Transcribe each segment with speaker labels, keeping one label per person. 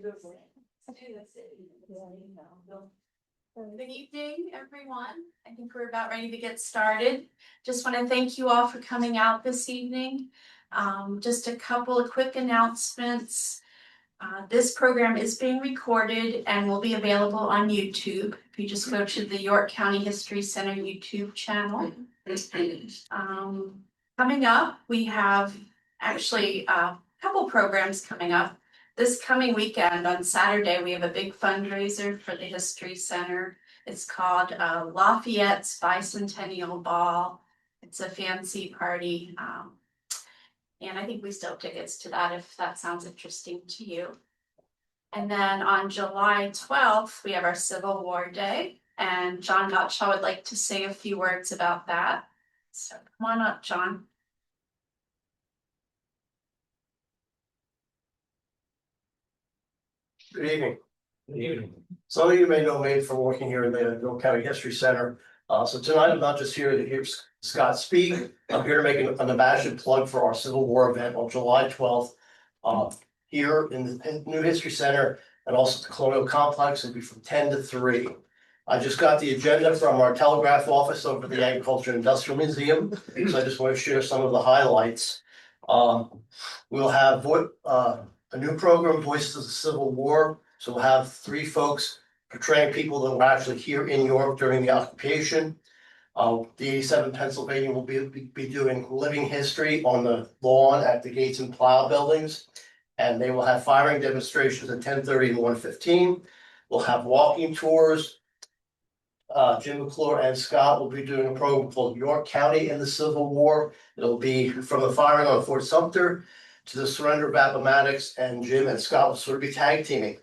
Speaker 1: Good evening, everyone. I think we're about ready to get started. Just want to thank you all for coming out this evening. Just a couple of quick announcements. This program is being recorded and will be available on YouTube. If you just go to the York County History Center YouTube channel. Coming up, we have actually a couple programs coming up. This coming weekend on Saturday, we have a big fundraiser for the History Center. It's called Lafayette's Bicentennial Ball. It's a fancy party. And I think we still have tickets to that if that sounds interesting to you. And then on July 12th, we have our Civil War Day. And John Gottschall would like to say a few words about that. So come on up, John.
Speaker 2: Good evening. Good evening. Some of you may know me from working here in the York County History Center. So tonight I'm not just here to hear Scott speak. I'm here to make an abashing plug for our Civil War event on July 12th. Here in the new History Center and also the Colonial Complex. It'll be from 10 to 3. I just got the agenda from our telegraph office over at the Agriculture and Industrial Museum. So I just want to share some of the highlights. We'll have a new program, Voices of the Civil War. So we'll have 3 folks portraying people that were actually here in York during the occupation. The 87 Pennsylvania will be doing living history on the lawn at the Gates and Plow buildings. And they will have firing demonstrations at 10:30 and 1:15. We'll have walking tours. Jim McClure and Scott will be doing a program called York County in the Civil War. It'll be from the firing on Fort Sumter to the surrender of Appomattox, and Jim and Scott will sort of be tag teaming.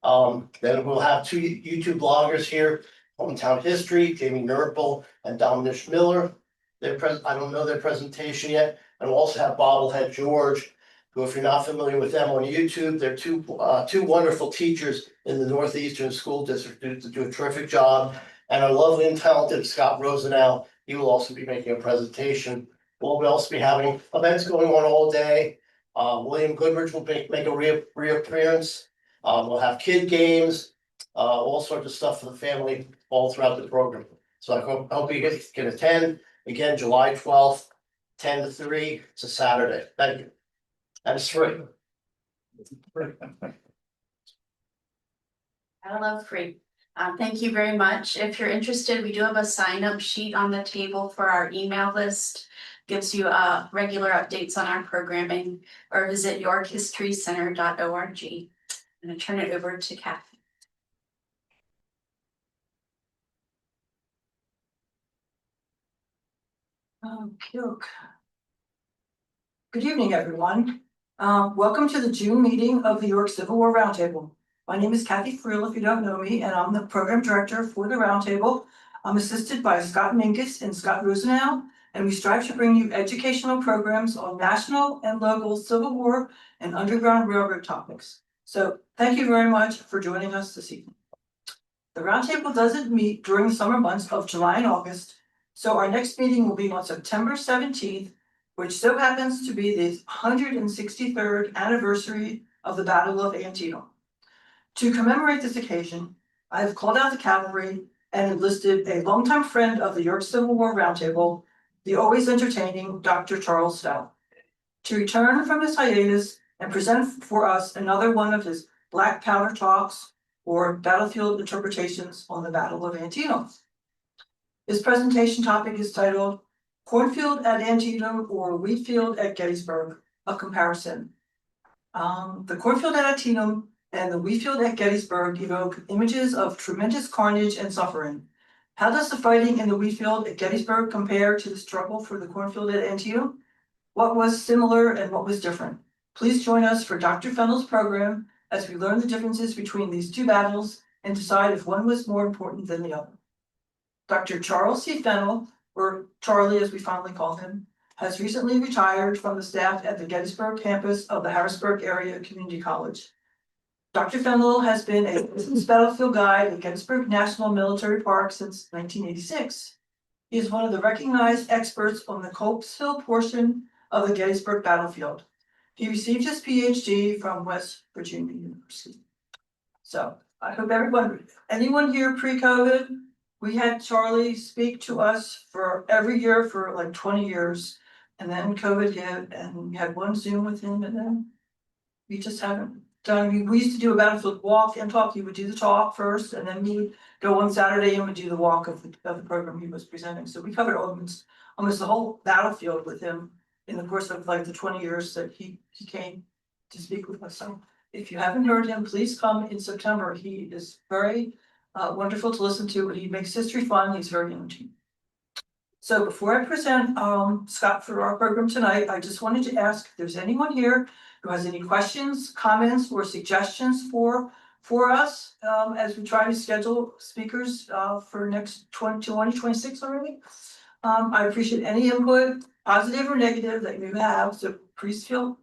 Speaker 2: Then we'll have 2 YouTube bloggers here, Hometown History, Jamie Nurple and Dominic Miller. I don't know their presentation yet. And we'll also have Bobblehead George, who, if you're not familiar with them on YouTube, they're two wonderful teachers in the Northeastern School District to do a terrific job. And our lovely and talented Scott Rosenau, he will also be making a presentation. We'll also be having events going on all day. William Goodrich will make a reappearance. We'll have kid games, all sorts of stuff for the family all throughout the program. So I hope you guys can attend. Again, July 12th, 10 to 3. It's a Saturday. Thank you. And it's free.
Speaker 1: I love free. Thank you very much. If you're interested, we do have a sign-up sheet on the table for our email list. Gives you regular updates on our programming, or visit yorkhistorycenter.org. I'm going to turn it over to Kathy.
Speaker 3: Good evening, everyone. Welcome to the June meeting of the York Civil War Roundtable. My name is Kathy Friel, if you don't know me, and I'm the program director for the Roundtable. I'm assisted by Scott Mingus and Scott Rosenau, and we strive to bring you educational programs on national and local Civil War and Underground Railroad topics. So thank you very much for joining us this evening. The Roundtable doesn't meet during the summer months of July and August, so our next meeting will be on September 17th, which so happens to be the 163rd anniversary of the Battle of Antietam. To commemorate this occasion, I have called out the cavalry and enlisted a longtime friend of the York Civil War Roundtable, the always entertaining Dr. Charles Stout, to return from his hiatus and present for us another one of his black powder talks or battlefield interpretations on the Battle of Antietam. His presentation topic is titled Cornfield at Antietam or Wheat Field at Gettysburg, a comparison. The cornfield at Antietam and the wheat field at Gettysburg evoke images of tremendous carnage and suffering. How does the fighting in the wheat field at Gettysburg compare to the struggle for the cornfield at Antietam? What was similar and what was different? Please join us for Dr. Fennell's program as we learn the differences between these 2 battles and decide if one was more important than the other. Dr. Charles C. Fennell, or Charlie as we fondly call him, has recently retired from the staff at the Gettysburg campus of the Harrisburg Area Community College. Dr. Fennell has been a business battlefield guide at Gettysburg National Military Park since 1986. He is one of the recognized experts on the Copesville portion of the Gettysburg battlefield. He received his PhD from West Virginia University. So I hope anyone here pre-COVID, we had Charlie speak to us for every year for like 20 years. And then COVID hit and we had one Zoom with him and then we just haven't done, we used to do a battlefield walk and talk. He would do the talk first and then we would go on Saturday and would do the walk of the program he was presenting. So we covered almost the whole battlefield with him in the course of like the 20 years that he came to speak with us. So if you haven't heard him, please come in September. He is very wonderful to listen to, and he makes history fun. He's very entertaining. So before I present Scott for our program tonight, I just wanted to ask if there's anyone here who has any questions, comments, or suggestions for us as we try to schedule speakers for next 2026 already. I appreciate any input, positive or negative, that you have. So please feel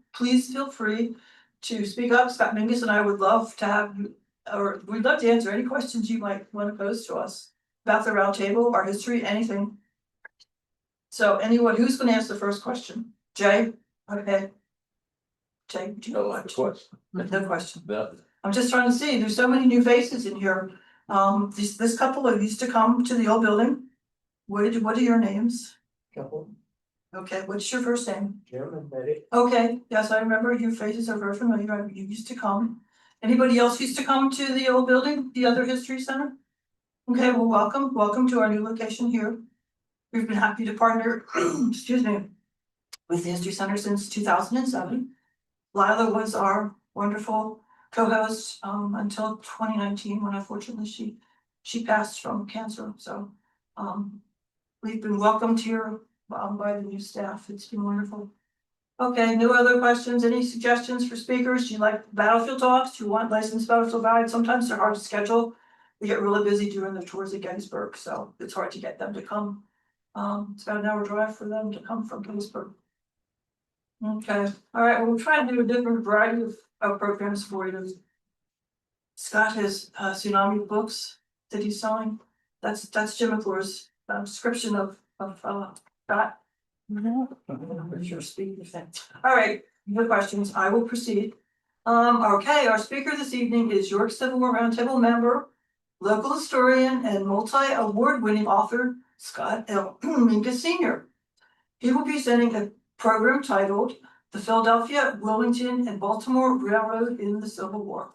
Speaker 3: free to speak up. Scott Mingus and I would love to have you, or we'd love to answer any questions you might want to pose to us about the Roundtable, our history, anything. So anyone, who's going to ask the first question? Jay? Okay. Jay, do you know what? No question. I'm just trying to see, there's so many new faces in here. This couple of used to come to the old building. What are your names?
Speaker 2: Couple.
Speaker 3: Okay, what's your first name?
Speaker 2: Jim and Betty.
Speaker 3: Okay, yes, I remember your faces are very familiar. You used to come. Anybody else used to come to the old building, the other history center? Okay, well, welcome to our new location here. We've been happy to partner, excuse me, with the History Center since 2007. Lila was our wonderful co-host until 2019, when unfortunately she passed from cancer. So we've been welcomed here by the new staff. It's been wonderful. Okay, no other questions? Any suggestions for speakers? Do you like battlefield talks? Do you want licensed battlefield guides? Sometimes they're hard to schedule. We get really busy doing the tours at Gettysburg, so it's hard to get them to come. It's about an hour drive for them to come from Gettysburg. Okay, all right, well, we'll try to do a different variety of programs for you. Scott has tsunami books that he's selling. That's Jim McClure's description of Scott. Sure, speaking of that. All right, no questions. I will proceed. Okay, our speaker this evening is York Civil War Roundtable member, local historian, and multi-award-winning author Scott L. Mingus Sr. He will be presenting a program titled "The Philadelphia, Wilmington, and Baltimore Railroad in the Civil War."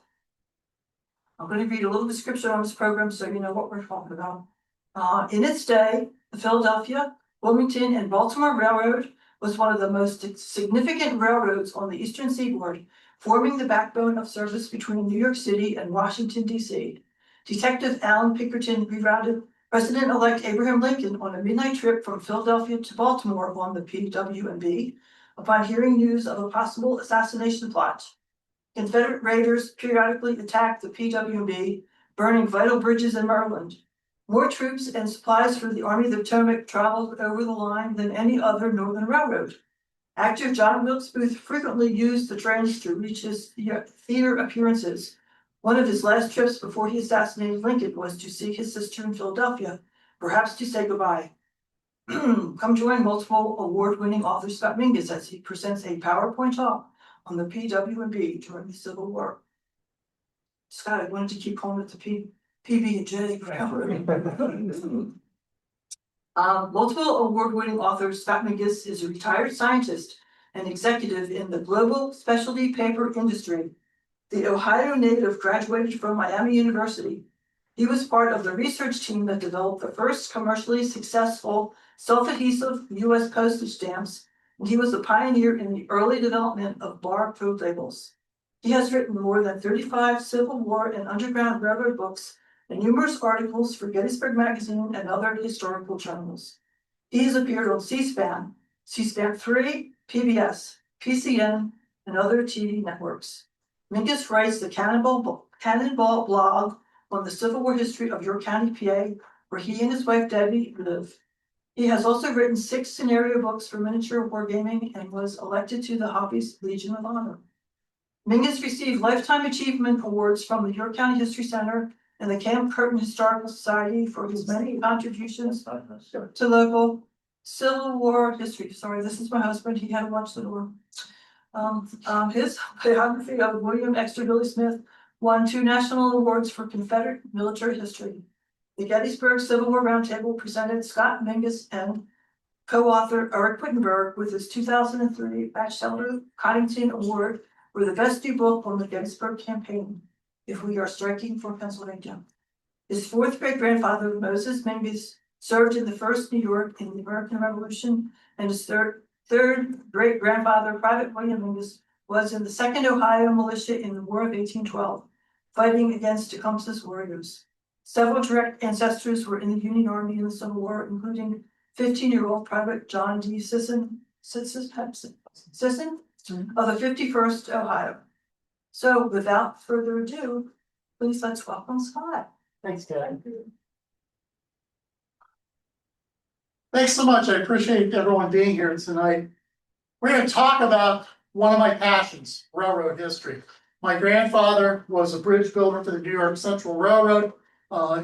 Speaker 3: I'm going to read a little description on this program so you know what we're talking about. In its day, the Philadelphia, Wilmington, and Baltimore Railroad was one of the most significant railroads on the Eastern Seaboard, forming the backbone of service between New York City and Washington, D.C. Detective Alan Pinkerton rerouted President-elect Abraham Lincoln on a midnight trip from Philadelphia to Baltimore on the PW&B upon hearing news of a possible assassination plot. Confederate raiders periodically attacked the PW&B, burning vital bridges in Maryland. More troops and supplies for the Army of the Potomac traveled over the line than any other Northern railroad. Actor John Wilkes Booth frequently used the trains to reach his theater appearances. One of his last trips before he assassinated Lincoln was to see his sister in Philadelphia, perhaps to say goodbye. Come join multiple award-winning author Scott Mingus as he presents a PowerPoint talk on the PW&B during the Civil War. Scott, I wanted to keep calling it the PB&J forever. Multiple award-winning author Scott Mingus is a retired scientist and executive in the global specialty paper industry. The Ohio native graduated from Miami University. He was part of the research team that developed the first commercially successful self-adhesive U.S. postage stamps, and he was a pioneer in the early development of barcode labels. He has written more than 35 Civil War and Underground Railroad books and numerous articles for Gettysburg Magazine and other historical journals. He has appeared on C-SPAN, C-SPAN 3, PBS, PCN, and other TV networks. Mingus writes the Cannonball blog on the Civil War history of York County, PA, where he and his wife Debbie live. He has also written 6 scenario books for miniature wargaming and was elected to the Hobby's Legion of Honor. Mingus received Lifetime Achievement Awards from the York County History Center and the Camp Curtin Historical Society for his many contributions to local Civil War history. Sorry, this is my husband. He had to watch the door. His biography of William Exeter Billy Smith won 2 national awards for Confederate military history. The Gettysburg Civil War Roundtable presented Scott Mingus and co-author Eric Wittenberg with his 2003 Batchelor Coddington Award for the best new book on the Gettysburg Campaign, If We Are Striking for Pennsylvania. His 4th great-grandfather, Moses Mingus, served in the 1st New York in the American Revolution, and his third great-grandfather, Private William Mingus, was in the 2nd Ohio Militia in the War of 1812, fighting against Tecumseh's warriors. Several direct ancestors were in the Union Army in the Civil War, including 15-year-old Private John D. Sisson of the 51st Ohio. So without further ado, please let's welcome Scott.
Speaker 4: Thanks, Ted. Thanks so much. I appreciate everyone being here tonight. We're going to talk about one of my passions, railroad history. My grandfather was a bridge builder for the New York Central Railroad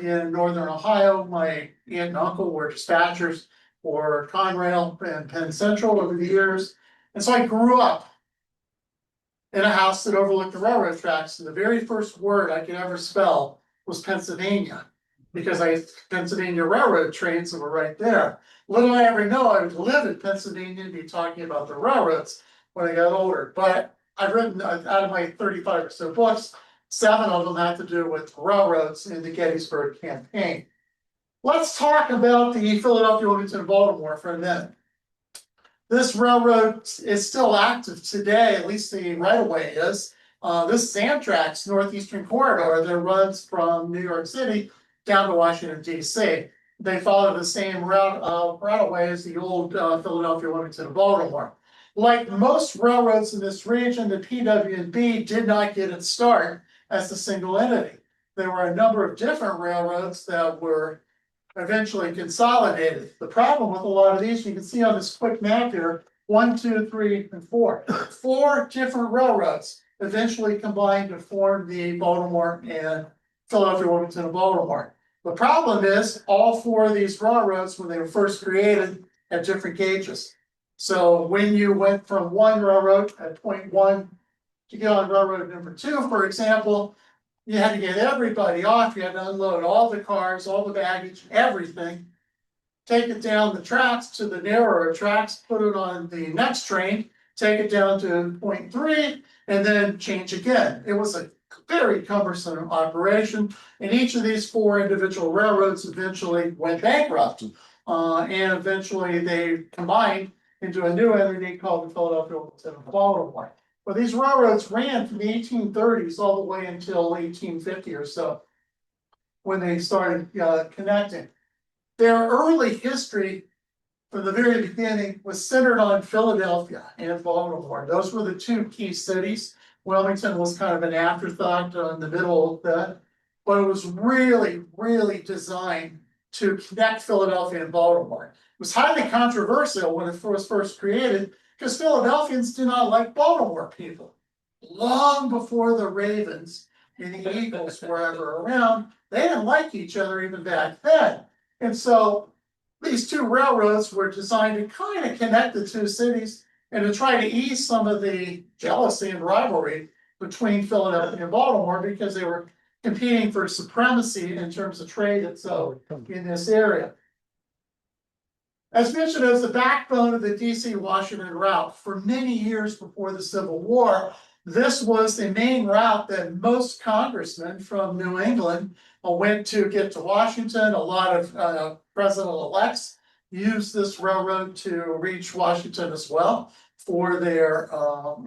Speaker 4: in Northern Ohio. My aunt and uncle were dispatchers for Conrail and Penn Central over the years. And so I grew up in a house that overlooked the railroad tracks. And the very first word I could ever spell was Pennsylvania, because Pennsylvania railroad trains that were right there. Little I ever know, I would live in Pennsylvania and be talking about the railroads when I got older. But I've written out of my 35 or so books, 7 of them have to do with railroads in the Gettysburg campaign. Let's talk about the Philadelphia, Wilmington, and Baltimore for a minute. This railroad is still active today, at least the right-of-way is. This is Amtrak's Northeastern Corridor that runs from New York City down to Washington, D.C. They follow the same right-of-way as the old Philadelphia, Wilmington, and Baltimore. Like most railroads in this region, the PW&B did not get its start as a single entity. There were a number of different railroads that were eventually consolidated. The problem with a lot of these, you can see on this quick map here, 1, 2, 3, and 4. 4 different railroads eventually combined to form the Baltimore and Philadelphia, Wilmington, and Baltimore. The problem is all 4 of these railroads, when they were first created, had different gauges. So when you went from one railroad at point 1 to get on railroad number 2, for example, you had to get everybody off. You had to unload all the cars, all the baggage, everything, take it down the tracks to the narrower tracks, put it on the next train, take it down to point 3, and then change again. It was a very cumbersome operation, and each of these 4 individual railroads eventually went bankrupt, and eventually they combined into a new entity called the Philadelphia, Wilmington, and Baltimore. Well, these railroads ran from the 1830s all the way until 1850 or so, when they started connecting. Their early history from the very beginning was centered on Philadelphia and Baltimore. Those were the 2 key cities. Wilmington was kind of an afterthought in the middle of that, but it was really, really designed to connect Philadelphia and Baltimore. It was highly controversial when it was first created, because Philadelphians do not like Baltimore people. Long before the Ravens and the Eagles were ever around, they didn't like each other even back then. And so these 2 railroads were designed to kind of connect the 2 cities and to try to ease some of the jealousy and rivalry between Philadelphia and Baltimore, because they were competing for supremacy in terms of trade itself in this area. As mentioned, it was the backbone of the DC-Washington route. For many years before the Civil War, this was the main route that most congressmen from New England went to get to Washington. A lot of president-elects used this railroad to reach Washington as well for their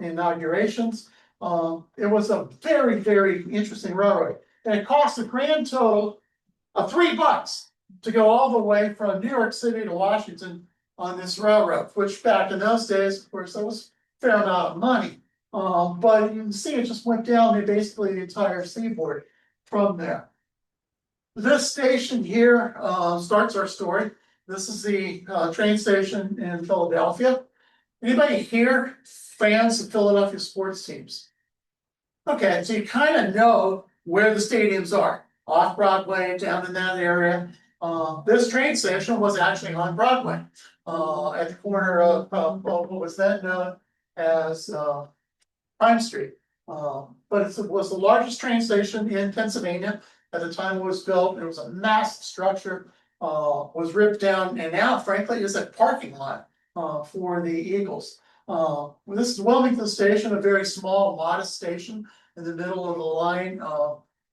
Speaker 4: inaugurations. It was a very, very interesting railroad. And it cost a grand total of $3 to go all the way from New York City to Washington on this railroad, which back in those days, of course, that was a fair amount of money. But you can see it just went down basically the entire seaboard from there. This station here starts our story. This is the train station in Philadelphia. Anybody here fans of Philadelphia sports teams? Okay, so you kind of know where the stadiums are. Off Broadway, down in that area. This train station was actually on Broadway, at the corner of what was then known as Pine Street. But it was the largest train station in Pennsylvania at the time it was built. It was a massive structure, was ripped down, and now frankly is a parking lot for the Eagles. This is Wilmington Station, a very small, modest station in the middle of the line.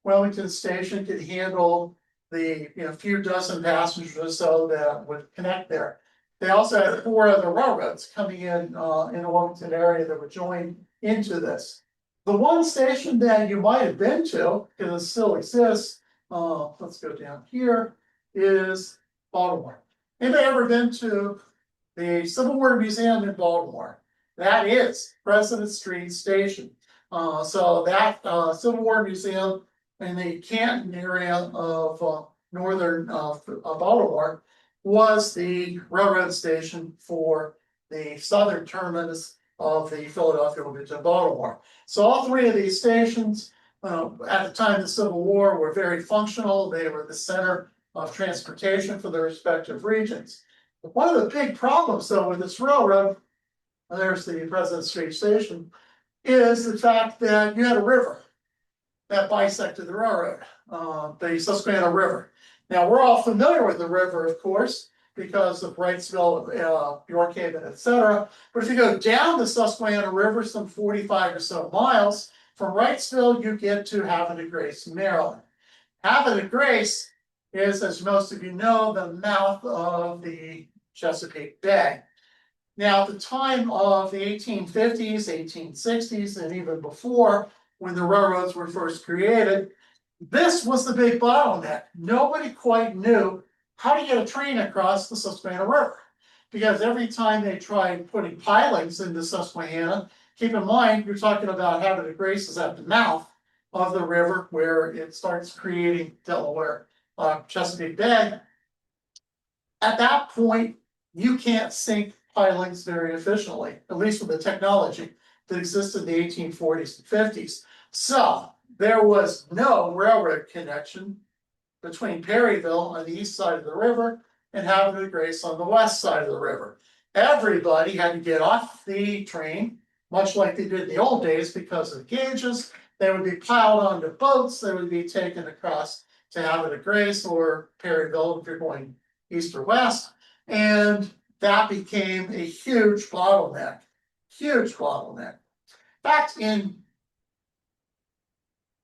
Speaker 4: Wilmington Station could handle the few dozen passengers or so that would connect there. They also had 4 other railroads coming in the Wilmington area that would join into this. The one station that you might have been to, because it still exists, let's go down here, is Baltimore. Anybody ever been to the Civil War Museum in Baltimore? That is President Street Station. So that Civil War Museum in the Canton area of northern Baltimore was the railroad station for the southern terminus of the Philadelphia, Wilmington, Baltimore. So all 3 of these stations at the time of the Civil War were very functional. They were the center of transportation for their respective regions. But one of the big problems though with this railroad, and there's the President Street Station, is the fact that you had a river that bisected the railroad, the Susquehanna River. Now, we're all familiar with the river, of course, because of Wrightsville, York Haven, etc. But if you go down the Susquehanna River some 45 or so miles, from Wrightsville, you get to Havana Grace, Maryland. Havana Grace is, as most of you know, the mouth of the Chesapeake Bay. Now, at the time of the 1850s, 1860s, and even before, when the railroads were first created, this was the big bottleneck. Nobody quite knew how to get a train across the Susquehanna River. Because every time they tried putting pilings into Susquehanna, keep in mind, you're talking about Havana Grace is at the mouth of the river where it starts creating Delaware, Chesapeake Bay. At that point, you can't sink pilings very efficiently, at least with the technology that existed in the 1840s and 50s. So there was no railroad connection between Perryville on the east side of the river and Havana Grace on the west side of the river. Everybody had to get off the train, much like they did in the old days because of the gauges. They would be piled onto boats. They would be taken across to Havana Grace or Perryville if you're going east or west. And that became a huge bottleneck, huge bottleneck. In fact, in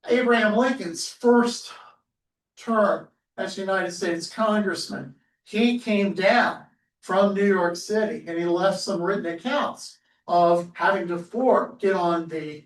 Speaker 4: Abraham Lincoln's first term as United States Congressman, he came down from New York City and he left some written accounts of having to get on the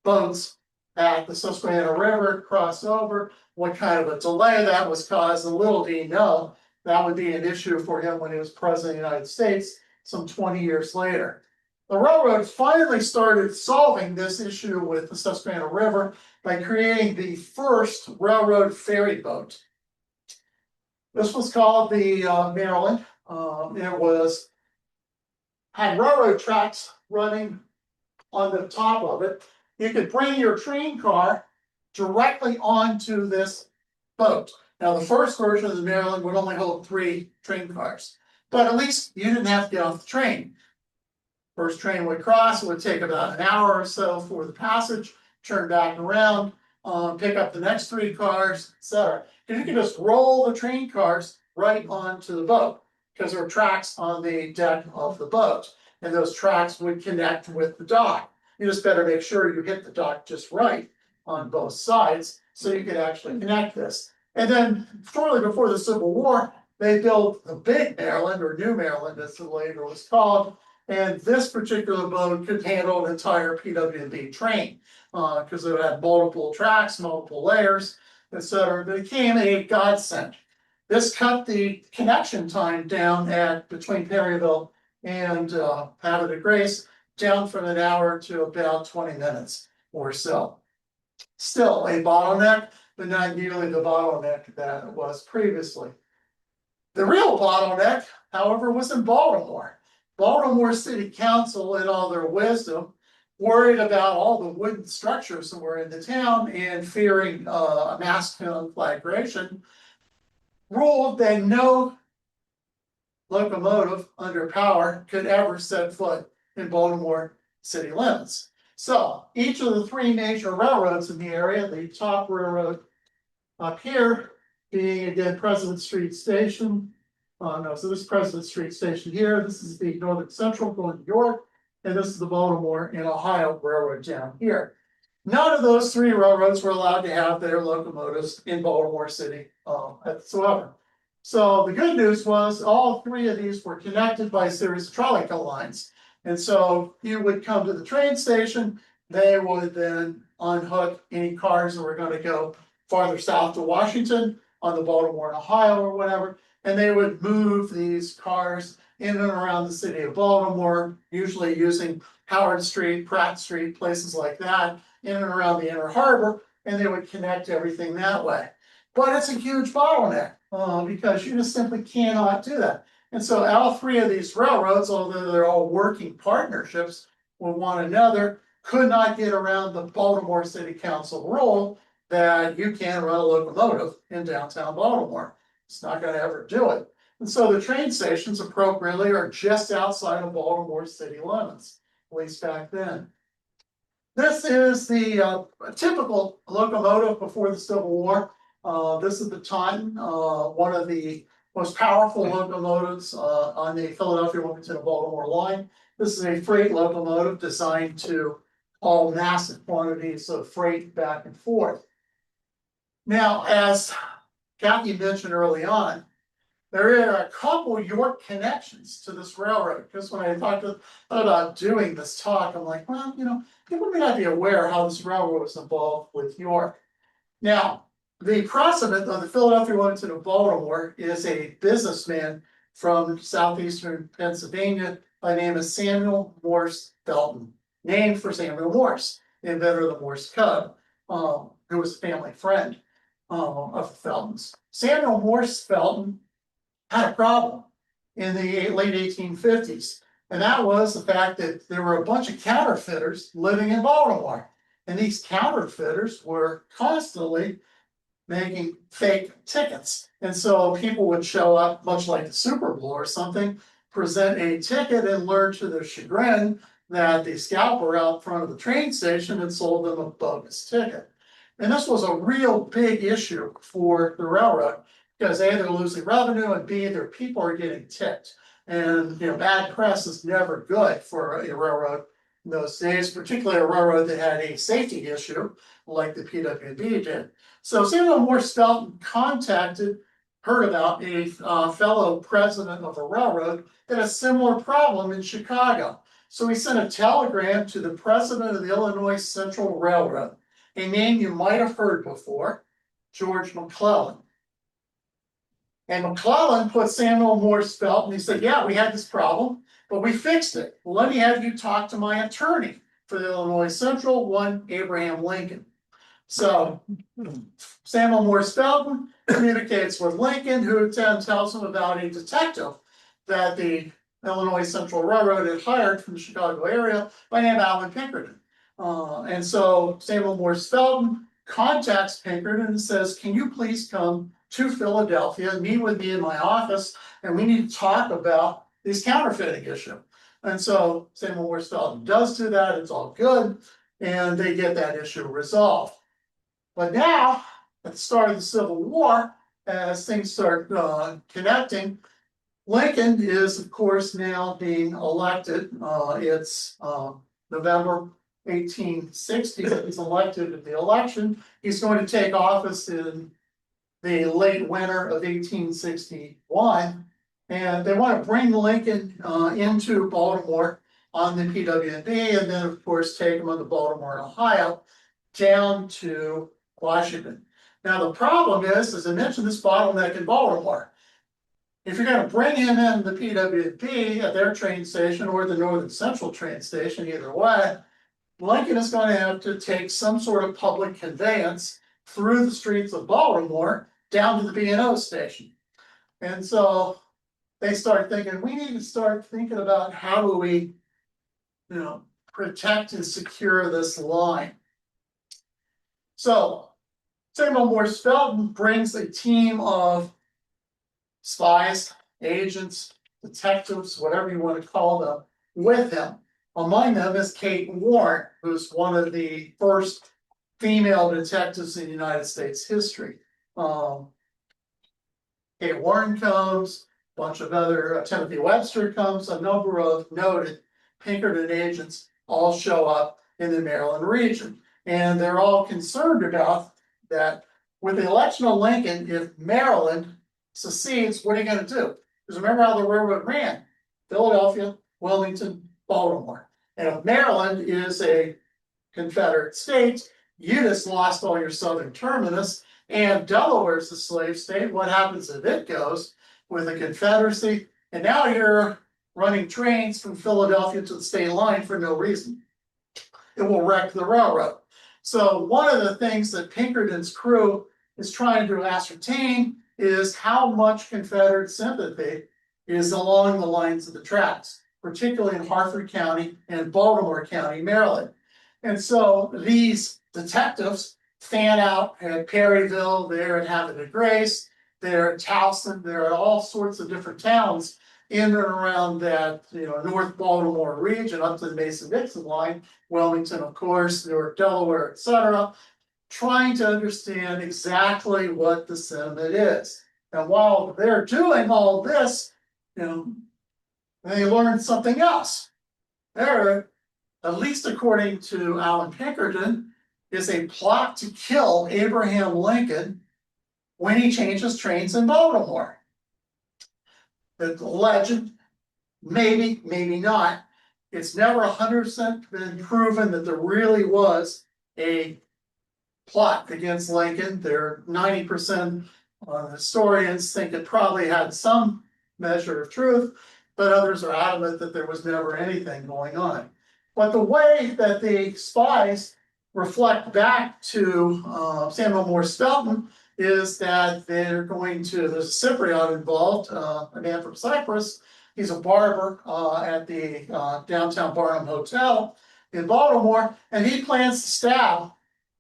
Speaker 4: boats at the Susquehanna River, cross over, what kind of a delay that was caused, and little did he know that would be an issue for him when he was president of the United States some 20 years later. The railroad finally started solving this issue with the Susquehanna River by creating the first railroad ferry boat. This was called the Maryland. It had railroad tracks running on the top of it. You could bring your train car directly onto this boat. Now, the first version of the Maryland would only hold 3 train cars, but at least you didn't have to get off the train. First train would cross, it would take about an hour or so for the passage, turn back around, pick up the next 3 cars, etc. And you can just roll the train cars right onto the boat because there are tracks on the deck of the boat, and those tracks would connect with the dock. You just better make sure you hit the dock just right on both sides so you can actually connect this. And then shortly before the Civil War, they built the Big Maryland, or New Maryland as it later was called. And this particular boat could handle an entire PWB train because it had multiple tracks, multiple layers, etc. It became a godsend. This cut the connection time down at between Perryville and Havana Grace down from an hour to about 20 minutes or so. Still a bottleneck, but not nearly the bottleneck that it was previously. The real bottleneck, however, was in Baltimore. Baltimore City Council, in all their wisdom, worried about all the wooden structures that were in the town and fearing a mass conflagration, ruled that no locomotive under power could ever set foot in Baltimore city limits. So each of the three major railroads in the area, the top railroad up here being again President Street Station. No, so this is President Street Station here. This is the Northern Central going to York, and this is the Baltimore and Ohio Railroad down here. None of those three railroads were allowed to have their locomotives in Baltimore City whatsoever. So the good news was all three of these were connected by a series of trolley car lines. And so you would come to the train station, they would then unhook any cars that were going to go farther south to Washington on the Baltimore and Ohio or whatever, and they would move these cars in and around the city of Baltimore, usually using Howard Street, Pratt Street, places like that, in and around the Inner Harbor, and they would connect everything that way. But it's a huge bottleneck because you just simply cannot do that. And so all three of these railroads, although they're all working partnerships with one another, could not get around the Baltimore City Council rule that you can't run a locomotive in downtown Baltimore. It's not going to ever do it. And so the train stations appropriately are just outside of Baltimore city limits, at least back then. This is the typical locomotive before the Civil War. This is the Taunton, one of the most powerful locomotives on the Philadelphia, Wilmington, and Baltimore line. This is a freight locomotive designed to haul massive quantities of freight back and forth. Now, as Kathy mentioned early on, there are a couple York connections to this railroad, because when I talked about doing this talk, I'm like, well, you know, people may not be aware how this railroad was involved with York. Now, the president of the Philadelphia, Wilmington, and Baltimore is a businessman from southeastern Pennsylvania by the name of Samuel Morse Felton, named for Samuel Morse, the inventor of the Morse code, who was a family friend of the Feltons. Samuel Morse Felton had a problem in the late 1850s, and that was the fact that there were a bunch of counterfeiters living in Baltimore, and these counterfeiters were constantly making fake tickets. And so people would show up, much like the Super Bowl or something, present a ticket and learn to their chagrin that the scalper out front of the train station had sold them a bogus ticket. And this was a real big issue for the railroad, because A, they're losing revenue, and B, their people are getting ticked. And you know, bad press is never good for a railroad in those days, particularly a railroad that had a safety issue like the PWB did. So Samuel Morse Felton heard about a fellow president of a railroad that had a similar problem in Chicago. So he sent a telegram to the president of the Illinois Central Railroad, a name you might have heard before, George McClellan. And McClellan put Samuel Morse Felton, he said, yeah, we had this problem, but we fixed it. Well, let me have you talk to my attorney for the Illinois Central, one Abraham Lincoln. So Samuel Morse Felton communicates with Lincoln, who then tells him about a detective that the Illinois Central Railroad had hired from the Chicago area by name Alvin Pinkerton. And so Samuel Morse Felton contacts Pinkerton and says, can you please come to Philadelphia and meet with me in my office, and we need to talk about this counterfeiting issue. And so Samuel Morse Felton does do that, it's all good, and they get that issue resolved. But now, at the start of the Civil War, as things start connecting, Lincoln is, of course, now being elected. It's November 1860, he's elected at the election. He's going to take office in the late winter of 1861, and they want to bring Lincoln into Baltimore on the PWB, and then of course take him on the Baltimore and Ohio down to Washington. Now the problem is, as I mentioned, this bottleneck in Baltimore. If you're going to bring him in the PWB at their train station or the Northern Central train station, either way, Lincoln is going to have to take some sort of public conveyance through the streets of Baltimore down to the B&O station. And so they start thinking, we need to start thinking about how do we, protect and secure this line. So Samuel Morse Felton brings a team of spies, agents, detectives, whatever you want to call them, with him Among them is Kate Warren, who's one of the first female detectives in United States history. Kate Warren comes, a bunch of other, Timothy Webster comes, a number of noted Pinkerton agents all show up in the Maryland region. And they're all concerned about that with the election of Lincoln, if Maryland secedes, what are you gonna do? Because remember how the railroad ran? Philadelphia, Wilmington, Baltimore. And if Maryland is a Confederate state, you just lost all your southern terminus, and Delaware's a slave state. What happens if it goes with a Confederacy? And now you're running trains from Philadelphia to the state line for no reason. It will wreck the railroad. So one of the things that Pinkerton's crew is trying to ascertain is how much Confederate sympathy is along the lines of the tracks, particularly in Harford County and Baltimore County, Maryland. And so these detectives fan out at Perryville, they're at Havre de Grace, they're at Towson, they're at all sorts of different towns in and around that, North Baltimore region up to the Mason-Dixon line, Wilmington, of course, Newark, Delaware, etc., trying to understand exactly what the sentiment is. And while they're doing all this, they learn something else. There, at least according to Alan Pinkerton, is a plot to kill Abraham Lincoln when he changes trains in Baltimore. The legend, maybe, maybe not. It's never 100% been proven that there really was a plot against Lincoln. There are 90% historians think it probably had some measure of truth, but others are adamant that there was never anything going on. But the way that the spies reflect back to Samuel Moore Spelton is that they're going to, there's a Cypriot involved, a man from Cyprus. He's a barber at the downtown Barnum Hotel in Baltimore, and he plans to stab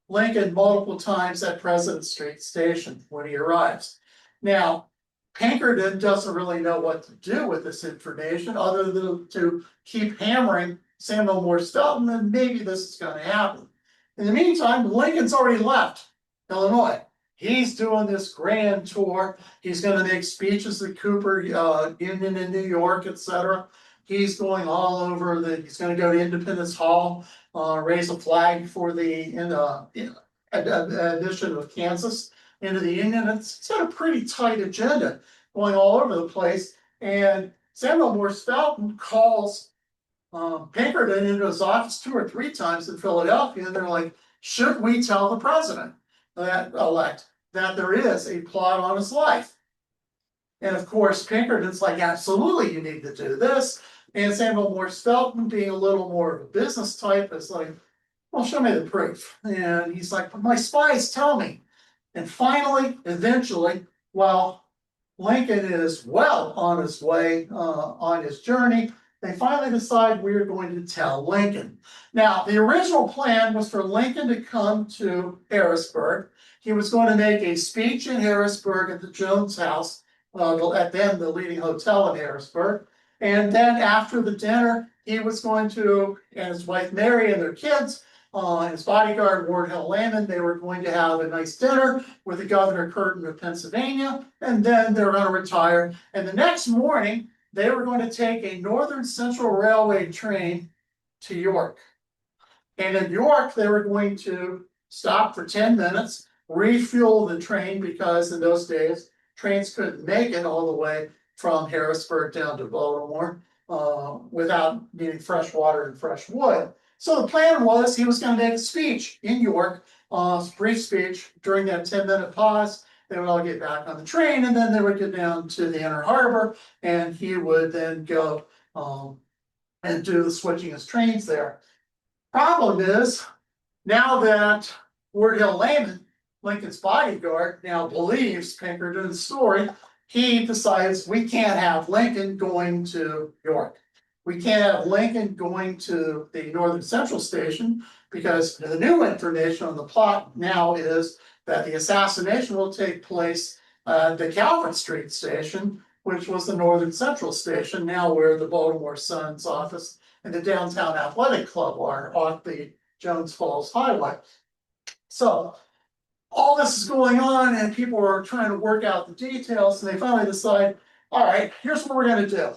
Speaker 4: Lincoln multiple times at President Street Station when he arrives. Now, Pinkerton doesn't really know what to do with this information other than to keep hammering Samuel Moore Spelton, and maybe this is going to happen. In the meantime, Lincoln's already left Illinois. He's doing this grand tour. He's going to make speeches at Cooper Union in New York, etc. He's going all over he's going to go to Independence Hall, raise a flag for the addition of Kansas into the Union. It's got a pretty tight agenda going all over the place. And Samuel Moore Spelton calls Pinkerton into his office 2 or 3 times in Philadelphia, and they're like, should we tell the president elect that there is a plot on his life? And of course, Pinkerton's like, absolutely, you need to do this. And Samuel Moore Spelton, being a little more of a business type, is like, well, show me the proof. And he's like, but my spies tell me. And finally, eventually, while Lincoln is well on his way, on his journey, they finally decide we're going to tell Lincoln. Now, the original plan was for Lincoln to come to Harrisburg. He was going to make a speech in Harrisburg at the Jones House, at then the leading hotel in Harrisburg. And then after the dinner, he was going to, and his wife Mary and their kids, his bodyguard Ward Hill Lamon, they were going to have a nice dinner with the Governor Curtin of Pennsylvania, and then they were going to retire. And the next morning, they were going to take a Northern Central Railway train to York. And in York, they were going to stop for 10 minutes, refuel the train, because in those days, trains couldn't make it all the way from Harrisburg down to Baltimore without needing fresh water and fresh wood. So the plan was he was going to make a speech in York, a brief speech during that 10-minute pause. They would all get back on the train, and then they would get down to the Inner Harbor, and he would then go and do the switching his trains there. Problem is, now that Ward Hill Lamon, Lincoln's bodyguard, now believes Pinkerton's story, he decides we can't have Lincoln going to York. We can't have Lincoln going to the Northern Central Station, because the new information on the plot now is that the assassination will take place at the Calvert Street Station, which was the Northern Central Station, now where the Baltimore Sun's office and the downtown athletic club are off the Jones Falls Highway. So all this is going on and people are trying to work out the details, and they finally decide, all right, here's what we're gonna do.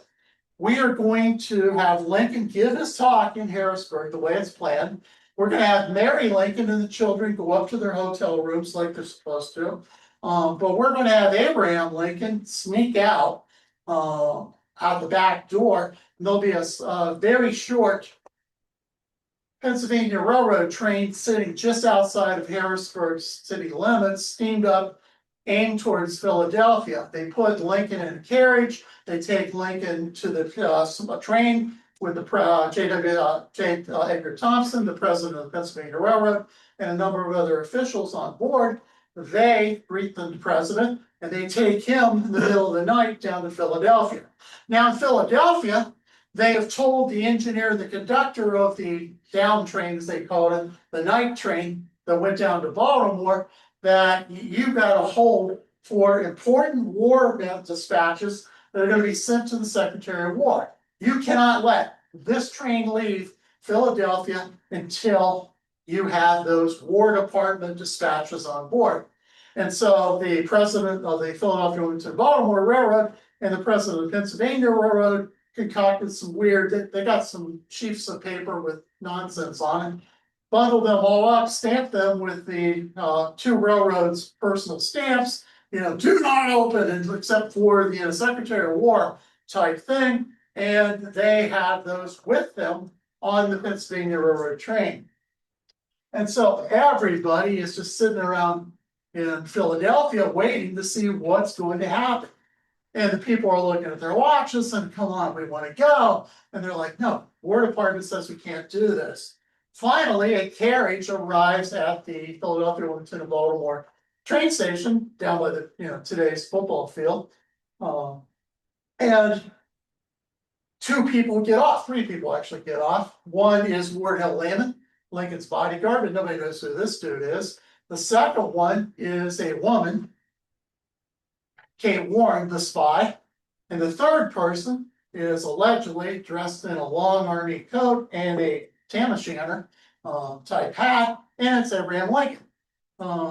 Speaker 4: We are going to have Lincoln give his talk in Harrisburg the way it's planned. We're gonna have Mary Lincoln and the children go up to their hotel rooms like they're supposed to. But we're gonna have Abraham Lincoln sneak out the back door. And there'll be a very short Pennsylvania Railroad train sitting just outside of Harrisburg city limits, steamed up, aimed towards Philadelphia. They put Lincoln in a carriage. They take Lincoln to the train with the J. Edgar Thompson, the president of the Pennsylvania Railroad, and a number of other officials on board. They greet the president and they take him in the middle of the night down to Philadelphia. Now in Philadelphia, they have told the engineer, the conductor of the down train, as they called it, the night train that went down to Baltimore, that you've got to hold for important war dispatches that are going to be sent to the Secretary of War. You cannot let this train leave Philadelphia until you have those War Department dispatches on board. And so the president of the Philadelphia Wilmington Baltimore Railroad and the president of the Pennsylvania Railroad concocted some weird, they got some sheets of paper with nonsense on it, bundled them all up, stamped them with the two railroads' personal stamps, do not open except for the Secretary of War type thing. And they had those with them on the Pennsylvania Railroad train. And so everybody is just sitting around in Philadelphia waiting to see what's going to happen. And the people are looking at their watches and, come on, we want to go. And they're like, no, War Department says we can't do this. Finally, a carriage arrives at the Philadelphia, Wilmington, and Baltimore train station down by the, today's football field. And two people get off, three people actually get off. One is Ward Hill Layman, Lincoln's bodyguard, but nobody knows who this dude is. The second one is a woman, Kate Warren, the spy. And the third person is allegedly dressed in a long army coat and a tam o' shanter type hat, and it's Abraham Lincoln.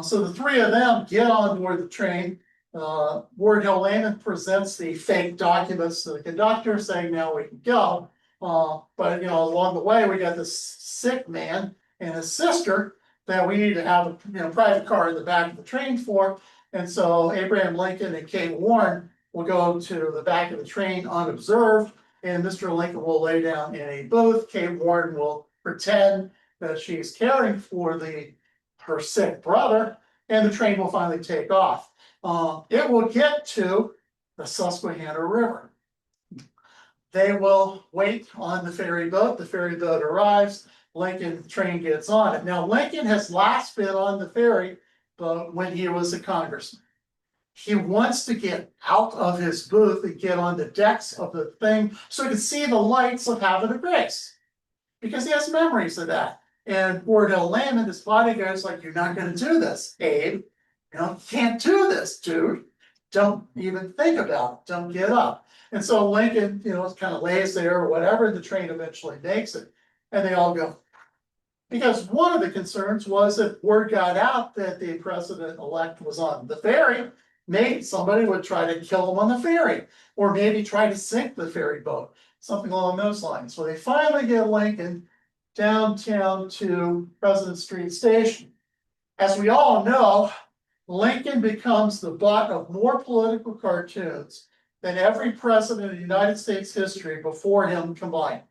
Speaker 4: So the three of them get on board the train. Ward Hill Layman presents the fake documents to the conductor saying now we can go. But along the way we got this sick man and his sister that we need to have a private car in the back of the train for. And so Abraham Lincoln and Kate Warren will go to the back of the train unobserved, and Mr. Lincoln will lay down in a booth. Kate Warren will pretend that she's caring for her sick brother, and the train will finally take off. It will get to the Susquehanna River. They will wait on the ferry boat. The ferry boat arrives. Lincoln train gets on it. Now, Lincoln has last been on the ferry boat when he was a congressman. He wants to get out of his booth and get on the decks of the thing so he can see the lights of Havre de Grace, because he has memories of that. And Ward Hill Layman, his bodyguard, is like, you're not going to do this, Abe. You can't do this, dude. Don't even think about it. Don't get up. And so Lincoln, kind of lays there or whatever, and the train eventually makes it. And they all go. Because one of the concerns was if word got out that the president-elect was on the ferry, maybe somebody would try to kill him on the ferry, or maybe try to sink the ferry boat, something along those lines. So they finally get Lincoln downtown to President Street Station. As we all know, Lincoln becomes the butt of more political cartoons than every president in the United States history before him combined.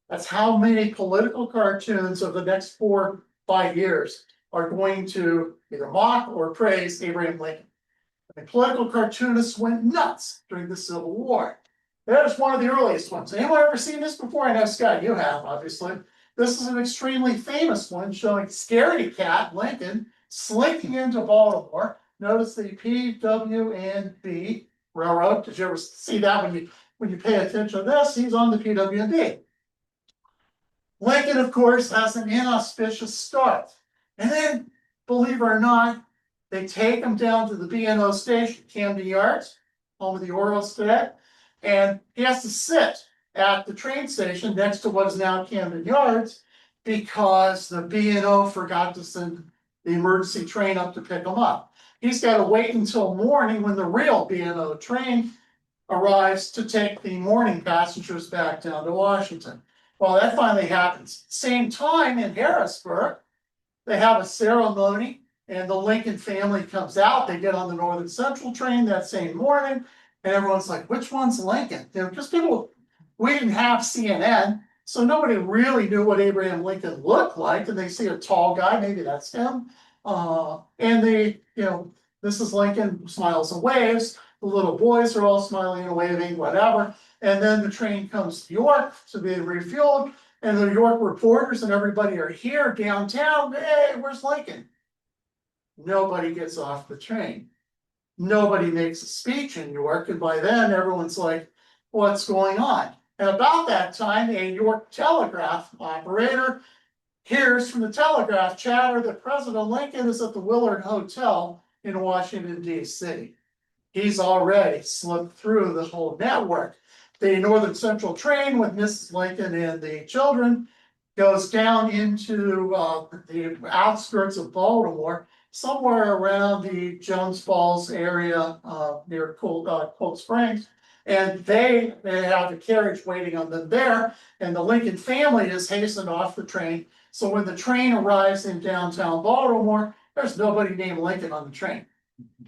Speaker 4: That's how many political cartoons of the next 4 or 5 years are going to either mock or praise Abraham Lincoln. The political cartoonists went nuts during the Civil War. That is one of the earliest ones. Anyone ever seen this before? I know, Scott, you have, obviously. This is an extremely famous one showing Scaredy Cat Lincoln slinking into Baltimore. Notice the PW&B Railroad. Did you ever see that when you pay attention to this? He's on the PW&B. Lincoln, of course, has an inauspicious start. And then, believe it or not, they take him down to the B&O station, Camden Yards, home of the Orioles today, and he has to sit at the train station next to what is now Camden Yards because the B&O forgot to send the emergency train up to pick him up. He's got to wait until morning when the real B&O train arrives to take the morning passengers back down to Washington. Well, that finally happens. Same time in Harrisburg, they have a ceremony and the Lincoln family comes out. They get on the Northern Central train that same morning. And everyone's like, which one's Lincoln? You know, because we didn't have CNN. So nobody really knew what Abraham Lincoln looked like. And they see a tall guy, maybe that's him. And they, this is Lincoln, smiles and waves. The little boys are all smiling and waving, whatever. And then the train comes to York to be refueled. And the York reporters and everybody are here downtown. Hey, where's Lincoln? Nobody gets off the train. Nobody makes a speech in York. And by then everyone's like, what's going on? And about that time, a York telegraph operator hears from the telegraph chatter that President Lincoln is at the Willard Hotel in Washington, D.C. He's already slipped through the whole network. The Northern Central train with Mrs. Lincoln and the children goes down into the outskirts of Baltimore, somewhere around the Jones Falls area near Cold Springs. And they have a carriage waiting on them there. And the Lincoln family is hastened off the train. So when the train arrives in downtown Baltimore, there's nobody named Lincoln on the train.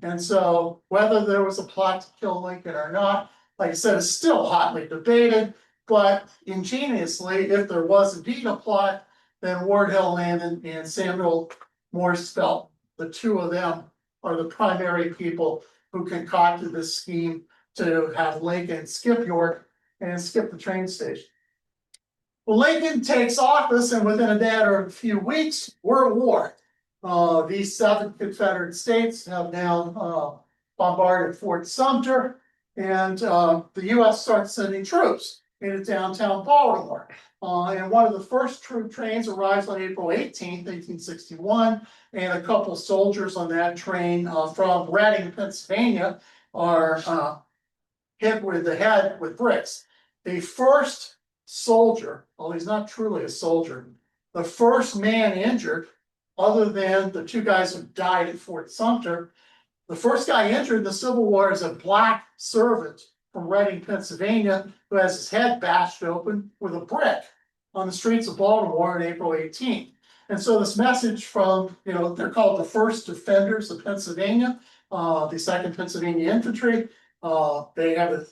Speaker 4: And so whether there was a plot to kill Lincoln or not, like I said, is still hotly debated. But ingeniously, if there was indeed a plot, then Ward Hill Landon and Samuel Morse felt the two of them are the primary people who concocted this scheme to have Lincoln skip York and skip the train station. Well, Lincoln takes office, and within a matter of a few weeks, we're at war. These 7 Confederate states have now bombarded Fort Sumter, and the U.S. starts sending troops into downtown Baltimore. And one of the first troop trains arrives on April 18th, 1861, and a couple soldiers on that train from Reading, Pennsylvania, are hit with the head with bricks. The first soldier, well, he's not truly a soldier, the first man injured, other than the 2 guys who died at Fort Sumter, the first guy injured in the Civil War is a black servant from Reading, Pennsylvania, who has his head bashed open with a brick on the streets of Baltimore on April 18th. And so this message from, they're called the First Defenders of Pennsylvania, the 2nd Pennsylvania Infantry. They have a